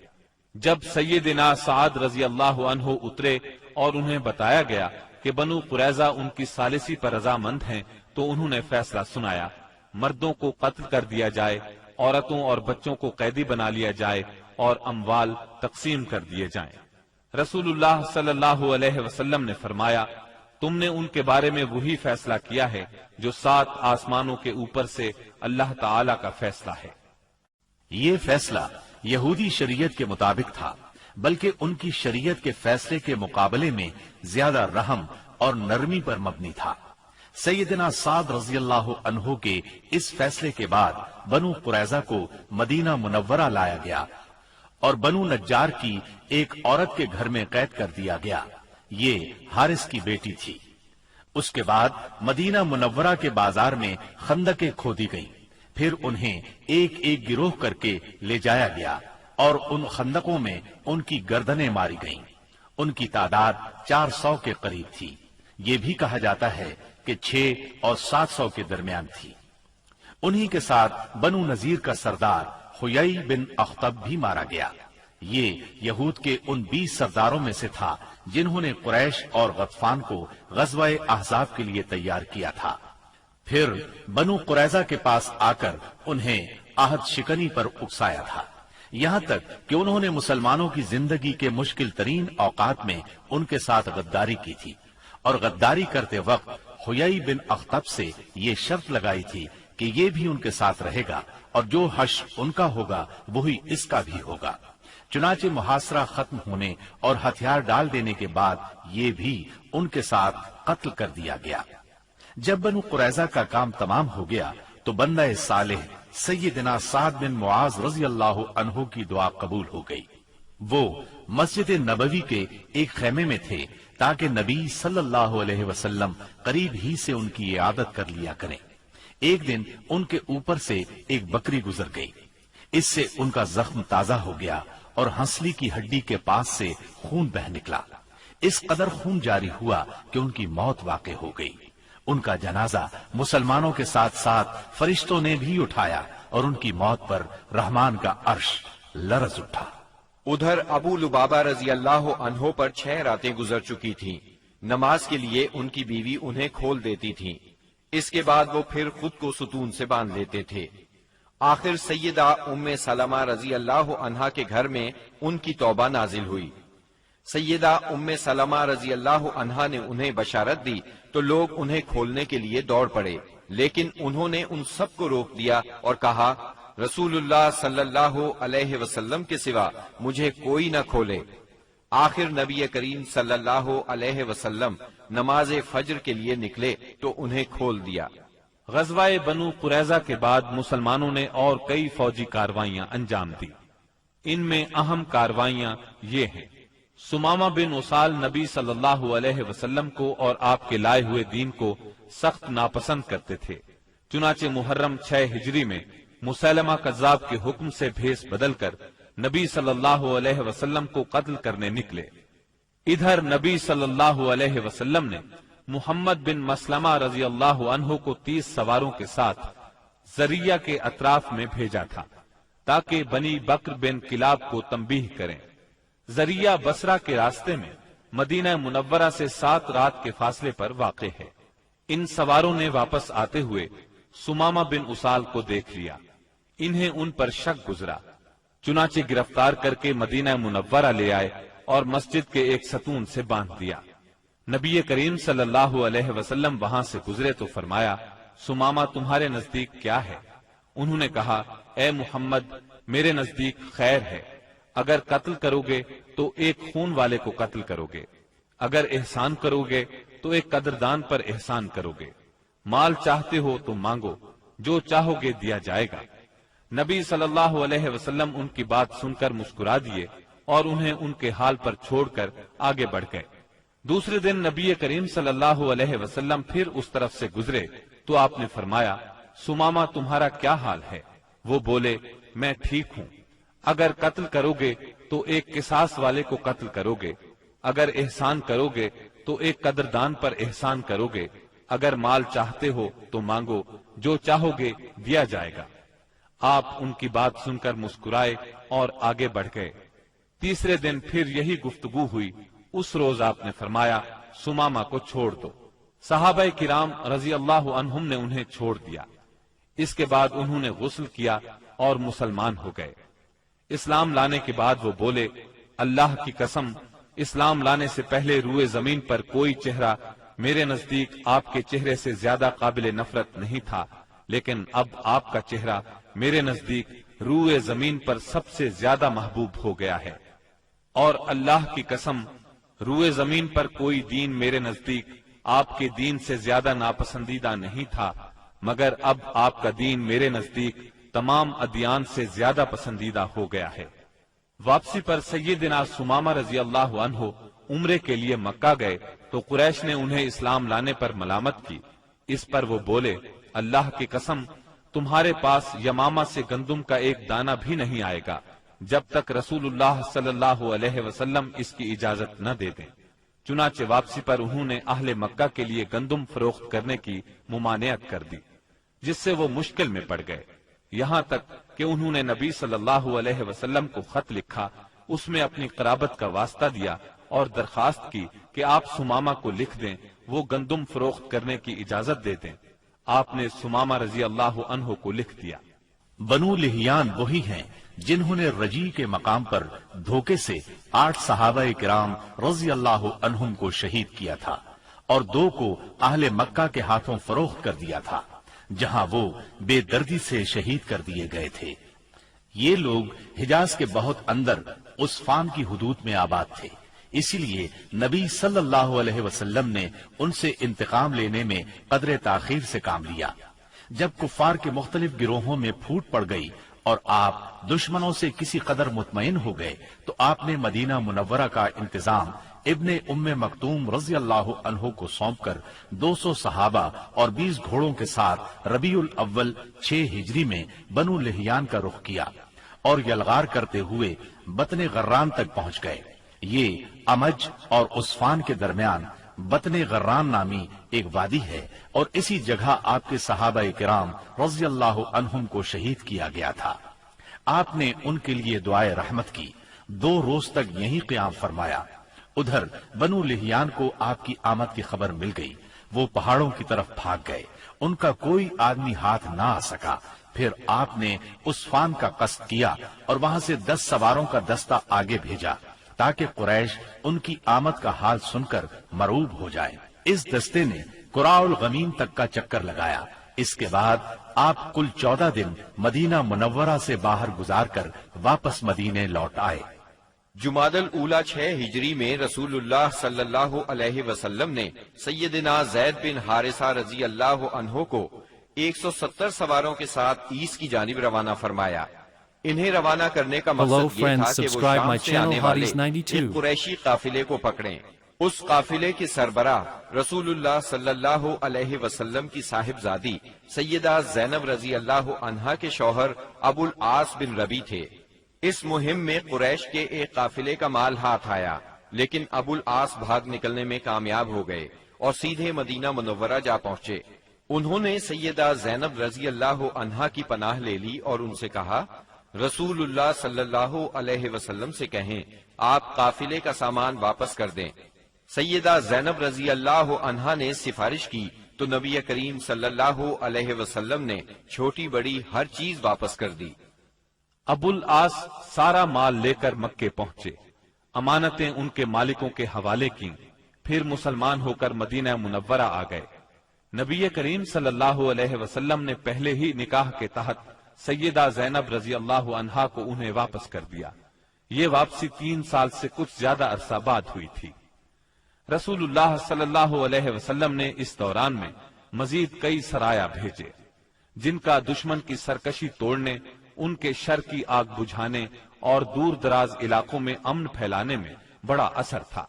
جب سیدنا سعد رضی اللہ عنہ اترے اور انہیں بتایا گیا کہ بنو قریظہ ان کی ثالثی پر رضامند ہیں تو انہوں نے فیصلہ سنایا، مردوں کو قتل کر دیا جائے، عورتوں اور بچوں کو قیدی بنا لیا جائے اور اموال تقسیم کر دیے جائیں۔ رسول اللہ صلی اللہ علیہ وسلم نے فرمایا، تم نے ان کے بارے میں وہی فیصلہ کیا ہے جو 7 آسمانوں کے اوپر سے اللہ تعالی کا فیصلہ ہے۔ یہ فیصلہ یہودی شریعت کے مطابق تھا، بلکہ ان کی شریعت کے فیصلے کے مقابلے میں زیادہ رحم اور نرمی پر مبنی تھا۔ سیدنا سعد رضی اللہ عنہ کے اس فیصلے کے بعد بنو قریظہ کو مدینہ منورہ لایا گیا اور بنو نجار کی ایک عورت کے گھر میں قید کر دیا گیا۔ یہ حارث کی بیٹی تھی۔ اس کے بعد مدینہ منورہ کے بازار میں خندقیں کھودی گئیں، پھر انہیں ایک ایک گروہ کر کے لے جایا گیا اور ان خندقوں میں ان کی گردنیں ماری گئیں۔ ان کی تعداد 400 کے قریب تھی۔ یہ بھی کہا جاتا ہے کہ 6 اور 700 کے درمیان تھی۔ انہی کے ساتھ بنو نذیر کا سردار حیی بن اخطب بھی مارا گیا۔ یہ یہود کے ان 20 سرداروں میں سے تھا جنہوں نے قریش اور غطفان کو غزوہ احزاب کے لیے تیار کیا تھا۔ پھر بنو قریظہ کے پاس آ کر انہیں عہد شکنی پر اکسایا تھا، یہاں تک کہ انہوں نے مسلمانوں کی زندگی کے مشکل ترین اوقات میں ان کے ساتھ غداری کی تھی، اور غداری کرتے وقت حیی بن اخطب سے یہ شرط لگائی تھی کہ یہ بھی ان کے ساتھ رہے گا اور جو حشر ان کا ہوگا وہی اس کا بھی ہوگا۔ چنانچہ محاصرہ ختم ہونے اور ہتھیار ڈال دینے کے بعد یہ بھی ان کے ساتھ قتل کر دیا گیا۔ جب بنو قریظہ کا کام تمام ہو گیا تو بندہ صالح سیدنا سعد بن معاذ رضی اللہ عنہ کی دعا قبول ہو گئی۔ وہ مسجد نبوی کے ایک خیمے میں تھے تاکہ نبی صلی اللہ علیہ وسلم قریب ہی سے ان کی عیادت کر لیا کریں۔ ایک دن ان کے اوپر سے ایک بکری گزر گئی، اس سے ان کا زخم تازہ ہو گیا اور ہنسلی کی ہڈی کے پاس سے خون بہ نکلا۔ اس قدر خون جاری ہوا کہ ان کی موت واقع ہو گئی۔ ان کا جنازہ مسلمانوں کے ساتھ ساتھ فرشتوں نے بھی اٹھایا اور ان کی موت پر رحمان کا عرش لرز اٹھا۔ ادھر ابو لبابہ رضی اللہ عنہ پر 6 راتیں گزر چکی تھیں۔ نماز کے لیے ان کی بیوی انہیں کھول دیتی تھی، اس کے بعد وہ پھر خود کو ستون سے باندھ لیتے تھے۔ آخر سیدہ ام سلمہ رضی اللہ عنہا کے گھر میں ان کی توبہ نازل ہوئی۔ سیدہ ام سلمہ رضی اللہ عنہا نے انہیں بشارت دی تو لوگ انہیں کھولنے کے لیے دوڑ پڑے، لیکن انہوں نے ان سب کو روک دیا اور کہا، رسول اللہ صلی اللہ علیہ وسلم کے سوا مجھے کوئی نہ کھولے۔ آخر نبی کریم صلی اللہ علیہ وسلم نماز فجر کے لیے نکلے تو انہیں کھول دیا۔ غزوہ بنو قریظہ کے بعد مسلمانوں نے اور کئی فوجی کاروائیاں انجام دی۔ ان میں اہم کاروائیاں یہ ہیں: سمامہ بن اسال نبی صلی اللہ علیہ وسلم کو اور آپ کے لائے ہوئے دین کو سخت ناپسند کرتے تھے، چنانچہ محرم 6 ہجری میں مسیلمہ کذاب کے حکم سے بھیس بدل کر نبی صلی اللہ علیہ وسلم کو قتل کرنے نکلے۔ ادھر نبی صلی اللہ علیہ وسلم نے محمد بن مسلمہ رضی اللہ عنہ کو 30 سواروں کے ساتھ زریہ کے اطراف میں بھیجا تھا تاکہ بنی بکر بن کلاب کو تنبیہ کریں۔ زریہ بصرہ کے راستے میں مدینہ منورہ سے 7 رات کے فاصلے پر واقع ہے۔ ان سواروں نے واپس آتے ہوئے سمامہ بن اسال کو دیکھ لیا، انہیں ان پر شک گزرا، چنانچہ گرفتار کر کے مدینہ منورہ لے آئے اور مسجد کے ایک ستون سے باندھ دیا۔ نبی کریم صلی اللہ علیہ وسلم وہاں سے گزرے تو فرمایا، سمامہ تمہارے نزدیک کیا ہے؟ انہوں نے کہا، اے محمد، میرے نزدیک خیر ہے۔ اگر قتل کرو گے تو ایک خون والے کو قتل کرو گے، اگر احسان کرو گے تو ایک قدردان پر احسان کرو گے، مال چاہتے ہو تو مانگو، جو چاہو گے دیا جائے گا۔ نبی صلی اللہ علیہ وسلم ان کی بات سن کر مسکرا دیے اور انہیں ان کے حال پر چھوڑ کر آگے بڑھ گئے۔ دوسرے دن نبی کریم صلی اللہ علیہ وسلم پھر اس طرف سے گزرے تو آپ نے فرمایا، سمامہ تمہارا کیا حال ہے؟ وہ بولے، میں ٹھیک ہوں۔ اگر قتل کرو گے تو ایک قصاص والے کو قتل کرو گے، اگر احسان کرو گے تو ایک قدردان پر احسان کرو گے، اگر مال چاہتے ہو تو مانگو، جو چاہو گے دیا جائے گا۔ آپ ان کی بات سن کر مسکرائے اور آگے بڑھ گئے۔ تیسرے دن پھر یہی گفتگو ہوئی۔ اس روز آپ نے فرمایا سمامہ کو چھوڑ دو۔ صحابہ کرام رضی اللہ عنہم نے انہیں چھوڑ دیا۔ اس کے بعد انہوں نے غسل کیا اور مسلمان ہو گئے۔ اسلام لانے کے بعد وہ بولے، اللہ کی قسم، اسلام لانے سے پہلے روئے زمین پر کوئی چہرہ میرے نزدیک آپ کے چہرے سے زیادہ قابل نفرت نہیں تھا، لیکن اب آپ کا چہرہ میرے نزدیک روئے زمین پر سب سے زیادہ محبوب ہو گیا ہے۔ اور اللہ کی قسم، روئے زمین پر کوئی دین میرے نزدیک آپ کے دین سے زیادہ ناپسندیدہ نہیں تھا، مگر اب آپ کا دین میرے نزدیک تمام ادیان سے زیادہ پسندیدہ ہو گیا ہے۔ واپسی پر سیدنا سمامہ رضی اللہ عنہ عمرے کے لیے مکہ گئے تو قریش نے انہیں اسلام لانے پر ملامت کی۔ اس پر وہ بولے، اللہ کی قسم، تمہارے پاس یمامہ سے گندم کا ایک دانہ بھی نہیں آئے گا جب تک رسول اللہ صلی اللہ علیہ وسلم اس کی اجازت نہ دے دیں۔ چنانچہ واپسی پر انہوں نے اہل مکہ کے لیے گندم فروخت کرنے کی ممانعت کر دی، جس سے وہ مشکل میں پڑ گئے، یہاں تک کہ انہوں نے نبی صلی اللہ علیہ وسلم کو خط لکھا، اس میں اپنی قرابت کا واسطہ دیا اور درخواست کی کہ آپ سمامہ کو لکھ دیں، وہ گندم فروخت کرنے کی اجازت دے دیں۔ آپ نے سمامہ رضی اللہ عنہ کو لکھ دیا۔ بنو لہیان وہی ہیں جنہوں نے رجی کے مقام پر دھوکے سے 8 صحابہ کرام رضی اللہ عنہم کو شہید کیا تھا اور 2 کو اہل مکہ کے ہاتھوں فروخت کر دیا تھا، جہاں وہ بے دردی سے شہید کر دیے گئے تھے۔ یہ لوگ حجاز کے بہت اندر عصفان کی حدود میں آباد تھے، اسی لیے نبی صلی اللہ علیہ وسلم نے ان سے انتقام لینے میں قدر تاخیر سے کام لیا۔ جب کفار کے مختلف گروہوں میں پھوٹ پڑ گئی اور آپ دشمنوں سے کسی قدر مطمئن ہو گئے تو آپ نے مدینہ منورہ کا انتظام ابن ام مکتوم رضی اللہ عنہ کو سونپ کر 200 صحابہ اور 20 گھوڑوں کے ساتھ ربیع الاول 6 ہجری میں بنو لہیان کا رخ کیا اور یلغار کرتے ہوئے بطن غران تک پہنچ گئے۔ یہ امج اور عصفان کے درمیان بطن غران نامی ایک وادی ہے اور اسی جگہ آپ کے صحابہ کرام رضی اللہ عنہم کو شہید کیا گیا تھا۔ آپ نے ان کے لیے دعائے رحمت کی، 2 روز تک یہیں قیام فرمایا۔ ادھر بنو لہیان کو آپ کی آمد کی خبر مل گئی، وہ پہاڑوں کی طرف بھاگ گئے، ان کا کوئی آدمی ہاتھ نہ آ سکا۔ پھر آپ نے عصفان کا قصد کیا اور وہاں سے 10 سواروں کا دستہ آگے بھیجا تاکہ قریش ان کی آمد کا حال سن کر مرعوب ہو جائے۔ اس دستے نے قراء الغمیم تک کا چکر لگایا۔ اس کے بعد آپ کل 14 دن مدینہ منورہ سے باہر گزار کر واپس مدینے لوٹ آئے۔ جمادی الاولیٰ 6 ہجری میں رسول اللہ صلی اللہ علیہ وسلم نے سیدنا زید بن حارثہ رضی اللہ عنہ کو 170 سواروں کے ساتھ عیس کی جانب روانہ فرمایا۔ انہیں روانہ کرنے کا مقصد یہ تھا کہ وہ شام سے آنے والے ایک قریشی قافلے کو پکڑیں۔ اس قافلے کے سربراہ رسول اللہ صلی اللہ علیہ وسلم کی صاحبزادی سیدہ زینب رضی اللہ عنہا کے شوہر ابو العاص بن ربی تھے۔ اس مہم میں قریش کے ایک قافلے کا مال ہاتھ آیا، لیکن ابو العاص بھاگ نکلنے میں کامیاب ہو گئے اور سیدھے مدینہ منورہ جا پہنچے۔ انہوں نے سیدہ زینب رضی اللہ عنہا کی پناہ لے لی اور ان سے کہا، رسول اللہ صلی اللہ علیہ وسلم سے کہیں آپ قافلے کا سامان واپس کر دیں۔ سیدہ زینب رضی اللہ عنہا نے سفارش کی تو نبی کریم صلی اللہ علیہ وسلم نے چھوٹی بڑی ہر چیز واپس کر دی۔ ابو العاص سارا مال لے کر مکے پہنچے، امانتیں ان کے مالکوں کے حوالے کی، پھر مسلمان ہو کر مدینہ منورہ آ گئے۔ نبی کریم صلی اللہ علیہ وسلم نے پہلے ہی نکاح کے تحت سیدہ زینب رضی اللہ عنہا کو انہیں واپس کر دیا۔ یہ واپسی 3 سال سے کچھ زیادہ عرصہ بعد ہوئی تھی۔ رسول اللہ صلی اللہ علیہ وسلم نے اس دوران میں مزید کئی سرایا بھیجے، جن کا دشمن کی سرکشی توڑنے، ان کے شر کی آگ بجھانے اور دور دراز علاقوں میں امن پھیلانے میں بڑا اثر تھا۔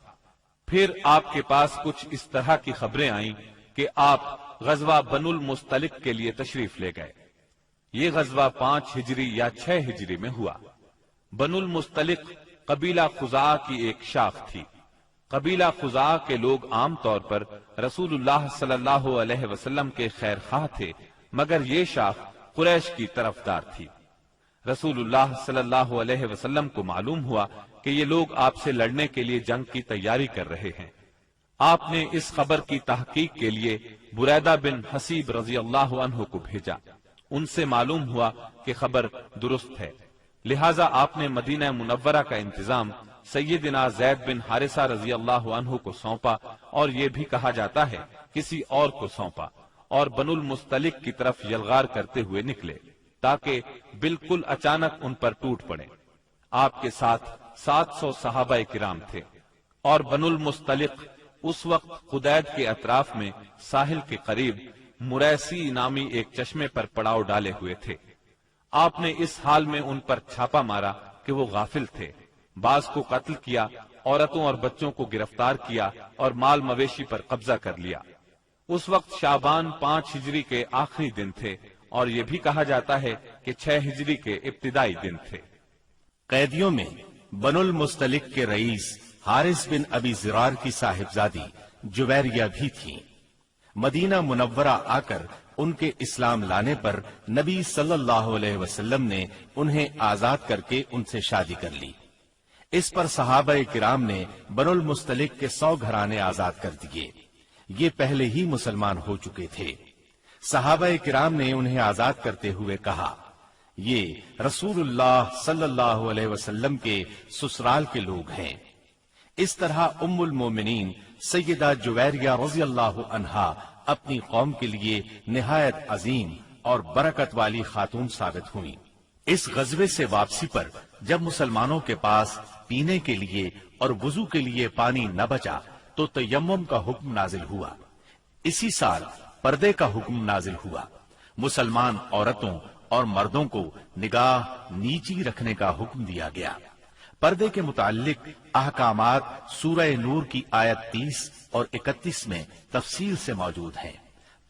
پھر آپ کے پاس کچھ اس طرح کی خبریں آئیں کہ آپ غزوہ بنو المستلق کے لیے تشریف لے گئے۔ یہ غزوہ 5 ہجری یا 6 ہجری میں ہوا۔ بنو المستلق قبیلہ خزاعہ کی ایک شاخ تھی۔ قبیلہ خزاع کے لوگ عام طور پر رسول اللہ صلی اللہ علیہ وسلم کے خیر خواہ تھے، مگر یہ شاخ قریش کی طرفدار تھی۔ رسول اللہ صلی اللہ علیہ وسلم کو معلوم ہوا کہ یہ لوگ آپ سے لڑنے کے لیے جنگ کی تیاری کر رہے ہیں۔ آپ نے اس خبر کی تحقیق کے لیے بریدہ بن حسیب رضی اللہ عنہ کو بھیجا۔ ان سے معلوم ہوا کہ خبر درست ہے، لہٰذا آپ نے مدینہ منورہ کا انتظام سیدنا زید بن حارثہ رضی اللہ عنہ کو سونپا، اور یہ بھی کہا جاتا ہے کسی اور کو سونپا، اور بنو المستلق کی طرف یلغار کرتے ہوئے نکلے تاکہ بالکل اچانک ان پر ٹوٹ پڑے۔ آپ کے ساتھ 700 صحابہ کرام تھے، اور بنو المستلق اس وقت خدید کے اطراف میں ساحل کے قریب مریسی نامی ایک چشمے پر پڑاؤ ڈالے ہوئے تھے۔ آپ نے اس حال میں ان پر چھاپا مارا کہ وہ غافل تھے، بعض کو قتل کیا، عورتوں اور بچوں کو گرفتار کیا اور مال مویشی پر قبضہ کر لیا۔ اس وقت شعبان 5 ہجری کے آخری دن تھے، اور یہ بھی کہا جاتا ہے کہ 6 ہجری کے ابتدائی دن تھے۔ قیدیوں میں بنو المستلق کے رئیس حارث بن ابی زرار کی صاحبزادی جویریہ بھی تھی۔ مدینہ منورہ آ کر ان کے اسلام لانے پر نبی صلی اللہ علیہ وسلم نے انہیں آزاد کر کے ان سے شادی کر لی۔ اس پر صحابہ کرام نے بنو المستلق کے 100 گھرانے آزاد کر دیے۔ یہ پہلے ہی مسلمان ہو چکے تھے۔ صحابہ کرام نے انہیں آزاد کرتے ہوئے کہا، یہ رسول اللہ صلی اللہ علیہ وسلم کے سسرال کے لوگ ہیں۔ اس طرح ام المومنین سیدہ جویریہ رضی اللہ عنہا اپنی قوم کے لیے نہایت عظیم اور برکت والی خاتون ثابت ہوئی۔ اس غزوے سے واپسی پر جب مسلمانوں کے پاس پینے کے لیے اور وضو کے لیے پانی نہ بچا تو تیمم کا حکم نازل ہوا۔ اسی سال پردے کا حکم نازل ہوا۔ مسلمان عورتوں اور مردوں کو نگاہ نیچی رکھنے کا حکم دیا گیا۔ پردے کے متعلق احکامات سورہ نور کی آیت 30 اور 31 میں تفصیل سے موجود ہیں۔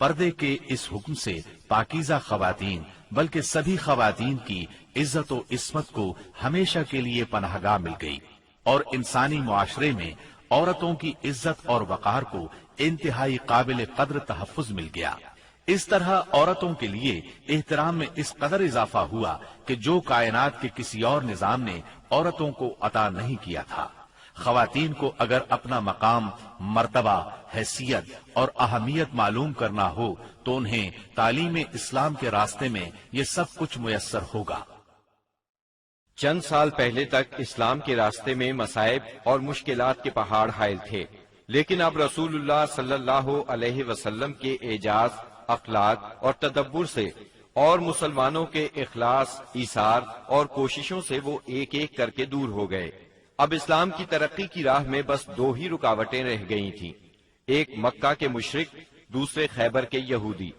پردے کے اس حکم سے پاکیزہ خواتین بلکہ سبھی خواتین کی عزت و عصمت کو ہمیشہ کے لیے پناہ گاہ مل گئی، اور انسانی معاشرے میں عورتوں کی عزت اور وقار کو انتہائی قابل قدر تحفظ مل گیا۔ اس طرح عورتوں کے لیے احترام میں اس قدر اضافہ ہوا کہ جو کائنات کے کسی اور نظام نے عورتوں کو عطا نہیں کیا تھا۔ خواتین کو اگر اپنا مقام، مرتبہ، حیثیت اور اہمیت معلوم کرنا ہو تو انہیں تعلیم اسلام کے راستے میں یہ سب کچھ میسر ہوگا۔ چند سال پہلے تک اسلام کے راستے میں مصائب اور مشکلات کے پہاڑ حائل تھے، لیکن اب رسول اللہ صلی اللہ علیہ وسلم کے اعجاز، اخلاق اور تدبر سے اور مسلمانوں کے اخلاص، ایثار اور کوششوں سے وہ ایک ایک کر کے دور ہو گئے۔ اب اسلام کی ترقی کی راہ میں بس 2 ہی رکاوٹیں رہ گئی تھیں، ایک مکہ کے مشرک، دوسرے خیبر کے یہودی۔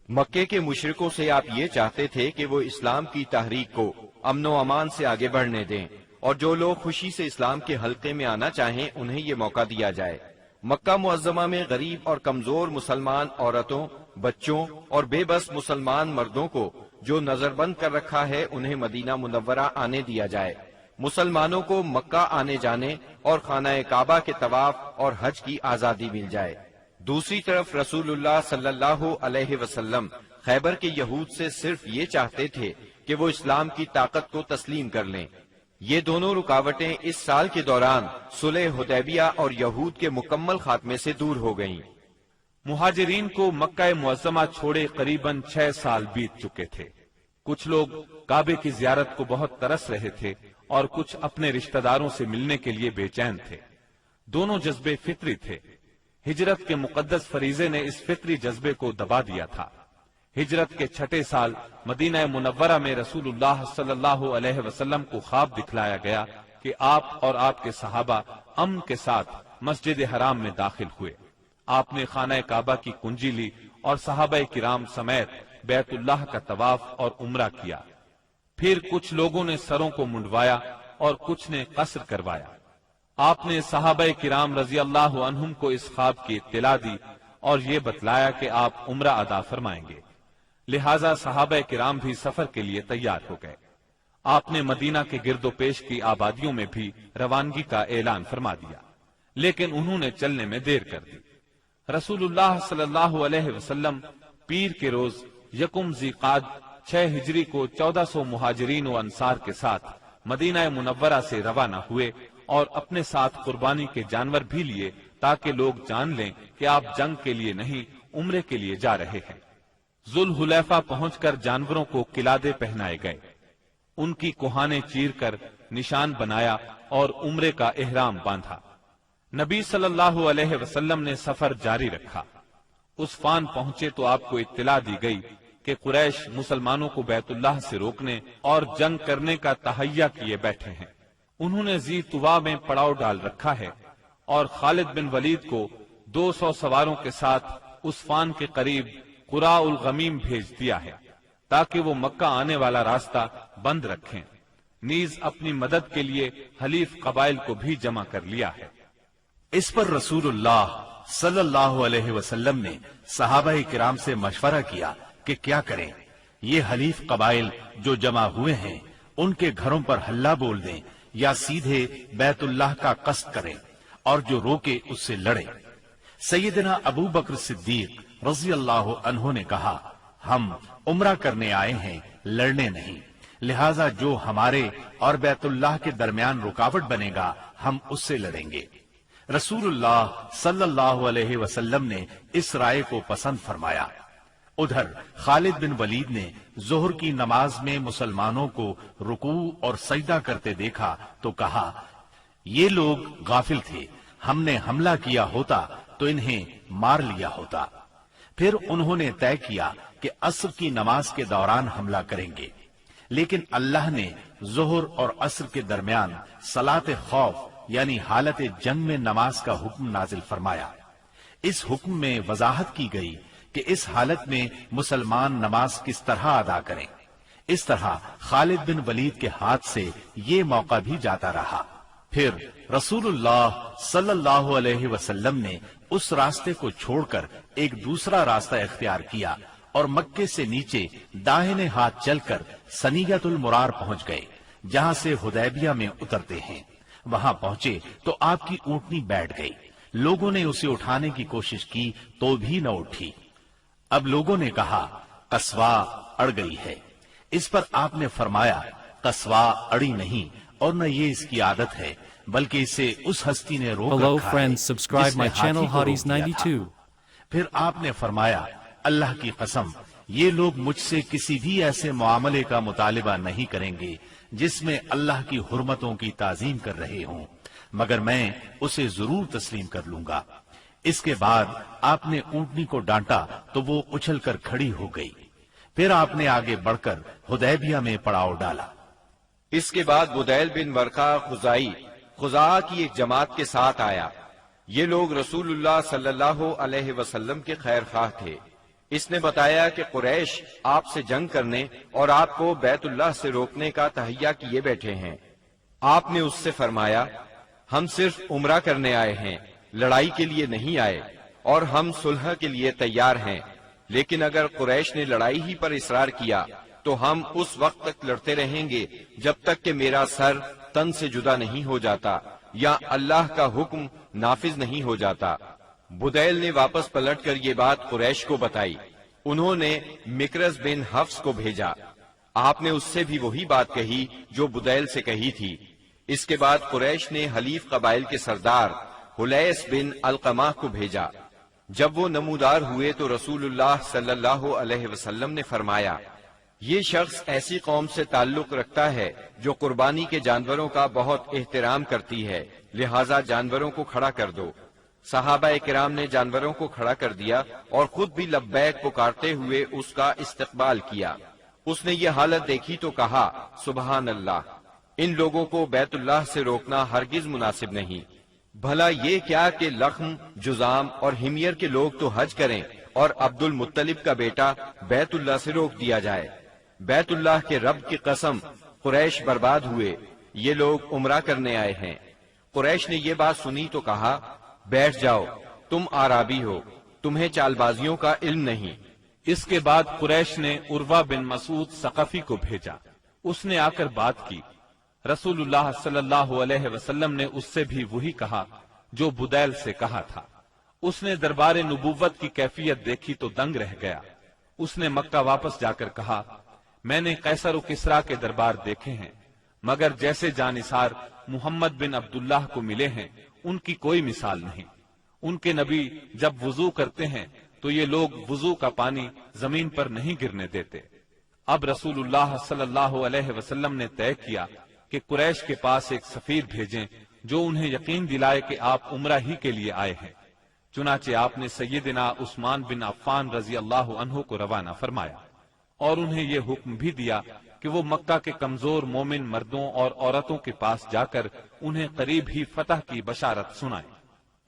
مکے کے مشرکوں سے آپ یہ چاہتے تھے کہ وہ اسلام کی تحریک کو امن و امان سے آگے بڑھنے دیں، اور جو لوگ خوشی سے اسلام کے حلقے میں آنا چاہیں انہیں یہ موقع دیا جائے۔ مکہ معظمہ میں غریب اور کمزور مسلمان عورتوں، بچوں اور بے بس مسلمان مردوں کو جو نظر بند کر رکھا ہے انہیں مدینہ منورہ آنے دیا جائے۔ مسلمانوں کو مکہ آنے جانے اور خانہ کعبہ کے طواف اور حج کی آزادی مل جائے۔ دوسری طرف رسول اللہ صلی اللہ علیہ وسلم خیبر کے یہود سے صرف یہ چاہتے تھے کہ وہ اسلام کی طاقت کو تسلیم کر لیں۔ یہ دونوں رکاوٹیں اس سال کے دوران صلح حدیبیہ اور یہود کے مکمل خاتمے سے دور ہو گئیں۔ مہاجرین کو مکہ معظمہ چھوڑے قریباً 6 سال بیت چکے تھے۔ کچھ لوگ کعبے کی زیارت کو بہت ترس رہے تھے اور کچھ اپنے رشتہ داروں سے ملنے کے لیے بے چین تھے۔ دونوں جذبے فطری تھے۔ ہجرت کے مقدس فریضے نے اس فطری جذبے کو دبا دیا تھا۔ ہجرت کے 6 سال مدینہ منورہ میں رسول اللہ صلی اللہ علیہ وسلم کو خواب دکھلایا گیا کہ آپ اور آپ کے صحابہ امن کے ساتھ مسجد حرام میں داخل ہوئے۔ آپ نے خانہ کعبہ کی کنجی لی اور صحابہ کرام سمیت بیت اللہ کا طواف اور عمرہ کیا۔ پھر کچھ لوگوں نے سروں کو منڈوایا اور کچھ نے قصر کروایا۔ آپ نے صحابہ کرام رضی اللہ عنہم کو اس خواب کی اطلاع دی اور یہ بتلایا کہ آپ عمرہ ادا فرمائیں گے، لہٰذا صحابہ کرام بھی سفر کے لیے تیار ہو گئے۔ آپ نے مدینہ کے گرد و پیش کی آبادیوں میں بھی روانگی کا اعلان فرما دیا، لیکن انہوں نے چلنے میں دیر کر دی۔ رسول اللہ صلی اللہ علیہ وسلم پیر کے روز یکم ذیقعد 6 ہجری کو 1400 مہاجرین و انصار کے ساتھ مدینہ منورہ سے روانہ ہوئے اور اپنے ساتھ قربانی کے جانور بھی لیے تاکہ لوگ جان لیں کہ آپ جنگ کے لیے نہیں عمرے کے لیے جا رہے ہیں۔ ذوالحلیفہ پہنچ کر جانوروں کو قلادے پہنائے گئے، ان کی کوہانے چیر کر نشان بنایا اور عمرے کا احرام باندھا۔ نبی صلی اللہ علیہ وسلم نے سفر جاری رکھا۔ عسفان پہنچے تو آپ کو اطلاع دی گئی کہ قریش مسلمانوں کو بیت اللہ سے روکنے اور جنگ کرنے کا تہیہ کیے بیٹھے ہیں۔ انہوں نے ذی طوا میں پڑاؤ ڈال رکھا ہے اور خالد بن ولید کو 200 سواروں کے ساتھ عسفان کے قریب قراء الغمیم بھیج دیا ہے تاکہ وہ مکہ آنے والا راستہ بند رکھیں۔ نیز اپنی مدد کے لیے حلیف قبائل کو بھی جمع کر لیا ہے۔ اس پر رسول اللہ صلی اللہ علیہ وسلم نے صحابہ کرام سے مشورہ کیا کہ کیا کریں۔ یہ حلیف قبائل جو جمع ہوئے ہیں ان کے گھروں پر ہلہ بول دیں یا سیدھے بیت اللہ کا قصد کریں اور جو روکے اس سے لڑیں۔ سیدنا ابو بکر صدیق رضی اللہ عنہ نے کہا، ہم عمرہ کرنے آئے ہیں، لڑنے نہیں، لہذا جو ہمارے اور بیت اللہ کے درمیان رکاوٹ بنے گا ہم اس سے لڑیں گے۔ رسول اللہ صلی اللہ علیہ وسلم نے اس رائے کو پسند فرمایا۔ ادھر خالد بن ولید نے ظہر کی نماز میں مسلمانوں کو رکوع اور سجدہ کرتے دیکھا تو کہا، یہ لوگ غافل تھے، ہم نے حملہ کیا ہوتا تو انہیں مار لیا ہوتا۔ پھر انہوں نے طے کیا کہ عصر کی نماز کے دوران حملہ کریں گے، لیکن اللہ نے ظہر اور عصر کے درمیان صلاۃ خوف یعنی حالت جنگ میں نماز کا حکم نازل فرمایا۔ اس حکم میں وضاحت کی گئی کہ اس حالت میں مسلمان نماز کس طرح ادا کریں۔ اس طرح خالد بن ولید کے ہاتھ سے یہ موقع بھی جاتا رہا۔ پھر رسول اللہ صلی اللہ علیہ وسلم نے اس راستے کو چھوڑ کر ایک دوسرا راستہ اختیار کیا اور مکے سے نیچے داہنے ہاتھ چل کر سنیت المرار پہنچ گئے، جہاں سے حدیبیہ میں اترتے ہیں۔ وہاں پہنچے تو آپ کی اونٹنی بیٹھ گئی، لوگوں نے اسے اٹھانے کی کوشش کی تو بھی نہ اٹھی۔ اب لوگوں نے کہا، قصوا اڑ گئی ہے۔ اس پر آپ نے فرمایا، قصوا اڑی نہیں اور نہ یہ اس کی عادت ہے، بلکہ اسے اس ہستی نے روک Hello رکھا friends, ہے subscribe جس نے my channel ہاتھی کو روک دیا تھا۔ Hotties92. پھر آپ نے فرمایا، اللہ کی قسم، یہ لوگ مجھ سے کسی بھی ایسے معاملے کا مطالبہ نہیں کریں گے جس میں اللہ کی حرمتوں کی تعظیم کر رہے ہوں، مگر میں اسے ضرور تسلیم کر لوں گا۔ اس کے بعد آپ نے اونٹنی کو ڈانٹا تو وہ اچھل کر کھڑی ہو گئی۔ پھر آپ نے آگے بڑھ کر حدیبیہ میں پڑاؤ ڈالا۔ اس کے بعد بدیل بن ورقہ خزائی خزاعہ کی ایک جماعت کے ساتھ آیا۔ یہ لوگ رسول اللہ صلی اللہ علیہ وسلم کے خیر خواہ تھے۔ اس نے بتایا کہ قریش آپ سے جنگ کرنے اور آپ کو بیت اللہ سے روکنے کا تہیہ کیے بیٹھے ہیں۔ آپ نے اس سے فرمایا، ہم صرف عمرہ کرنے آئے ہیں، لڑائی کے لیے نہیں آئے، اور ہم صلح کے لیے تیار ہیں، لیکن اگر قریش نے لڑائی ہی پر اصرار کیا تو ہم اس وقت تک لڑتے رہیں گے جب تک کہ میرا سر تن سے جدا نہیں ہو جاتا یا اللہ کا حکم نافذ نہیں ہو جاتا۔ بدیل نے واپس پلٹ کر یہ بات قریش کو بتائی۔ انہوں نے مکرز بن حفص کو بھیجا۔ آپ نے اس سے بھی وہی بات کہی جو بدیل سے کہی تھی۔ اس کے بعد قریش نے حلیف قبائل کے سردار حلیس بن علقمہ کو بھیجا۔ جب وہ نمودار ہوئے تو رسول اللہ صلی اللہ علیہ وسلم نے فرمایا، یہ شخص ایسی قوم سے تعلق رکھتا ہے جو قربانی کے جانوروں کا بہت احترام کرتی ہے، لہذا جانوروں کو کھڑا کر دو۔ صحابہ کرام نے جانوروں کو کھڑا کر دیا اور خود بھی لبیک پکارتے ہوئے اس کا استقبال کیا۔ اس نے یہ حالت دیکھی تو کہا، سبحان اللہ، ان لوگوں کو بیت اللہ سے روکنا ہرگز مناسب نہیں۔ بھلا یہ کیا کہ لخم، جزام اور حمیر کے لوگ تو حج کریں اور عبد المطلب کا بیٹا بیت اللہ سے روک دیا جائے۔ بیت اللہ کے رب کی قسم، قریش برباد ہوئے، یہ لوگ عمرہ کرنے آئے ہیں۔ قریش نے یہ بات سنی تو کہا، بیٹھ جاؤ، تم آرابی ہو، تمہیں چال بازیوں کا علم نہیں۔ اس کے بعد قریش نے عروہ بن مسعود ثقفی کو بھیجا۔ اس نے آ کر بات کی۔ رسول اللہ صلی اللہ علیہ وسلم نے اس سے بھی وہی کہا جو بدیل سے کہا تھا۔ اس نے دربار نبوت کی کیفیت دیکھی تو دنگ رہ گیا۔ اس نے مکہ واپس جا کر کہا، میں نے قیصر و کسریٰ کے دربار دیکھے ہیں، مگر جیسے جانثار محمد بن عبداللہ کو ملے ہیں ان کی کوئی مثال نہیں۔ ان کے نبی جب وضو کرتے ہیں تو یہ لوگ وضو کا پانی زمین پر نہیں گرنے دیتے۔ اب رسول اللہ صلی اللہ علیہ وسلم نے طے کیا کہ قریش کے پاس ایک سفیر بھیجیں جو انہیں یقین دلائے کہ آپ عمرہ ہی کے لیے آئے ہیں۔ چنانچہ آپ نے سیدنا عثمان بن عفان رضی اللہ عنہ کو روانہ فرمایا اور انہیں یہ حکم بھی دیا کہ وہ مکہ کے کمزور مومن مردوں اور عورتوں کے پاس جا کر انہیں قریب ہی فتح کی بشارت سنائیں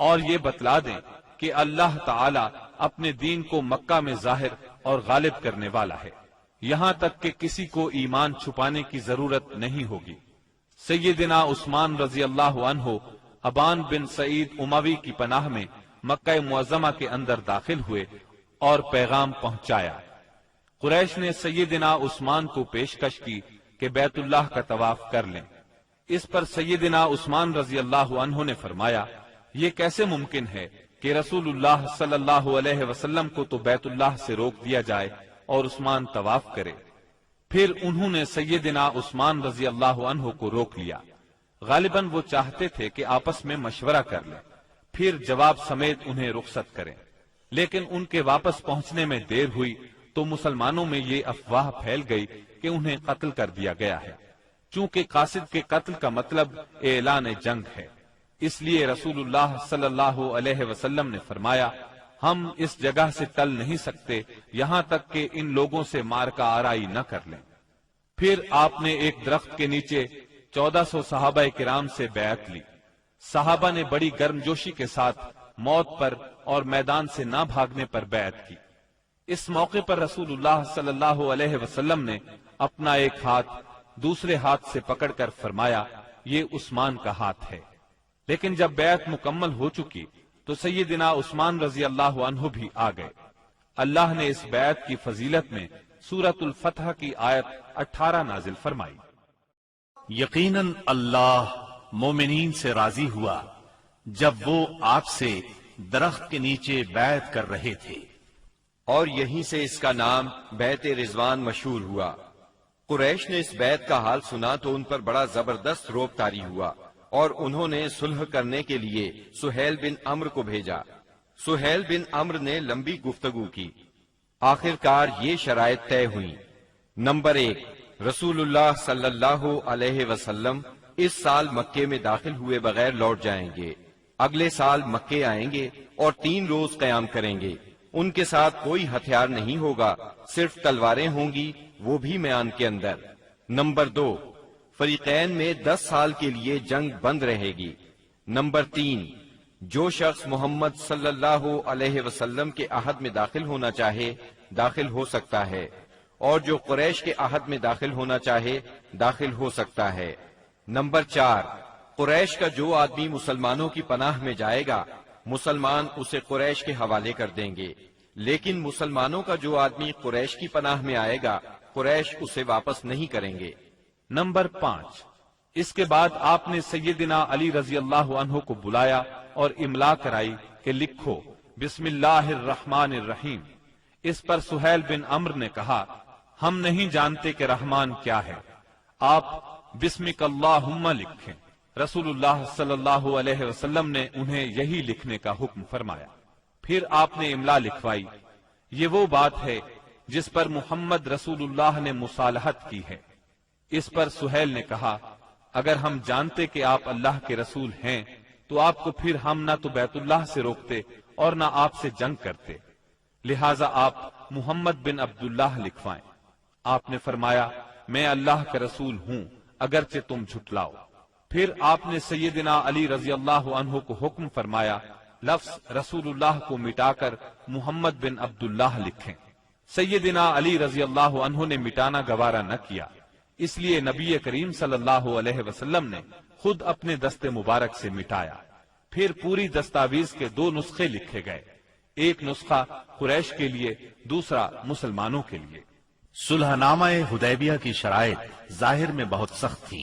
اور یہ بتلا دیں کہ اللہ تعالی اپنے دین کو مکہ میں ظاہر اور غالب کرنے والا ہے، یہاں تک کہ کسی کو ایمان چھپانے کی ضرورت نہیں ہوگی۔ سیدنا عثمان رضی اللہ عنہ ابان بن سعید اموی کی پناہ میں مکہ معظمہ کے اندر داخل ہوئے اور پیغام پہنچایا۔ قریش نے سیدنا عثمان کو پیشکش کی کہ بیت اللہ کا طواف کر لیں۔ اس پر سیدنا عثمان رضی اللہ عنہ نے فرمایا، یہ کیسے ممکن ہے کہ رسول اللہ صلی اللہ علیہ وسلم کو تو بیت اللہ سے روک دیا جائے اور عثمان طواف کرے۔ پھر انہوں نے سیدنا عثمان رضی اللہ عنہ کو روک لیا۔ غالباً وہ چاہتے تھے کہ آپس میں مشورہ کر لیں، پھر جواب سمیت انہیں رخصت کریں، لیکن ان کے واپس پہنچنے میں دیر ہوئی تو مسلمانوں میں یہ افواہ پھیل گئی کہ انہیں قتل کر دیا گیا ہے۔ چونکہ قاصد کے قتل کا مطلب اعلان جنگ ہے، اس لیے رسول اللہ صلی اللہ علیہ وسلم نے فرمایا، ہم اس جگہ سے ٹل نہیں سکتے یہاں تک کہ ان لوگوں سے مارکہ آرائی نہ کر لیں۔ پھر آپ نے ایک درخت کے نیچے 1400 صحابہ کرام سے بیعت لی۔ صحابہ نے بڑی گرمجوشی کے ساتھ موت پر اور میدان سے نہ بھاگنے پر بیعت کی۔ اس موقع پر رسول اللہ صلی اللہ علیہ وسلم نے اپنا ایک ہاتھ دوسرے ہاتھ سے پکڑ کر فرمایا، یہ عثمان کا ہاتھ ہے۔ لیکن جب بیعت مکمل ہو چکی تو سیدنا عثمان رضی اللہ عنہ بھی آ گئے۔ اللہ نے اس بیعت کی فضیلت میں سورۃ الفتح کی آیت 18 نازل فرمائی۔ یقیناً اللہ مومنین سے راضی ہوا جب وہ آپ سے درخت کے نیچے بیعت کر رہے تھے، اور یہیں سے اس کا نام بیعت رضوان مشہور ہوا۔ قریش نے اس بیعت کا حال سنا تو ان پر بڑا زبردست رعب طاری ہوا اور انہوں نے صلح کرنے کے لیے سہیل بن عمرو کو بھیجا۔ سہیل بن عمرو نے لمبی گفتگو کی۔ آخر کار یہ شرائط طے ہوئیں۔ نمبر 1، رسول اللہ صلی اللہ علیہ وسلم اس سال مکے میں داخل ہوئے بغیر لوٹ جائیں گے، اگلے سال مکے آئیں گے اور 3 روز قیام کریں گے۔ ان کے ساتھ کوئی ہتھیار نہیں ہوگا، صرف تلواریں ہوں گی، وہ بھی میان کے اندر۔ نمبر 2، فریقین میں 10 سال کے لیے جنگ بند رہے گی۔ نمبر 3، جو شخص محمد صلی اللہ علیہ وسلم کے عہد میں داخل ہونا چاہے داخل ہو سکتا ہے، اور جو قریش کے عہد میں داخل ہونا چاہے داخل ہو سکتا ہے۔ نمبر 4، قریش کا جو آدمی مسلمانوں کی پناہ میں جائے گا مسلمان اسے قریش کے حوالے کر دیں گے، لیکن مسلمانوں کا جو آدمی قریش کی پناہ میں آئے گا قریش اسے واپس نہیں کریں گے۔ نمبر 5، اس کے بعد آپ نے سیدنا علی رضی اللہ عنہ کو بلایا اور املا کرائی کہ لکھو بسم اللہ الرحمن الرحیم۔ اس پر سہیل بن عمرو نے کہا، ہم نہیں جانتے کہ رحمان کیا ہے، آپ بسمک اللہم لکھیں۔ رسول اللہ صلی اللہ علیہ وسلم نے انہیں یہی لکھنے کا حکم فرمایا۔ پھر آپ نے املا لکھوائی، یہ وہ بات ہے جس پر محمد رسول اللہ نے مصالحت کی ہے۔ اس پر سہیل نے کہا، اگر ہم جانتے کہ آپ اللہ کے رسول ہیں تو آپ کو پھر ہم نہ تو بیت اللہ سے روکتے اور نہ آپ سے جنگ کرتے، لہٰذا آپ محمد بن عبداللہ لکھوائیں۔ آپ نے فرمایا، میں اللہ کا رسول ہوں اگرچہ تم جھٹلاؤ۔ پھر آپ نے سیدنا علی رضی اللہ عنہ کو حکم فرمایا، لفظ رسول اللہ کو مٹا کر محمد بن عبداللہ لکھیں۔ سیدنا علی رضی اللہ عنہ نے مٹانا گوارا نہ کیا، اس لیے نبی کریم صلی اللہ علیہ وسلم نے خود اپنے دست مبارک سے مٹایا۔ پھر پوری دستاویز کے 2 نسخے لکھے گئے، ایک نسخہ قریش کے لیے، دوسرا مسلمانوں کے لیے۔ صلح نامہ حدیبیہ کی شرائط ظاہر میں بہت سخت تھی،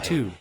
92.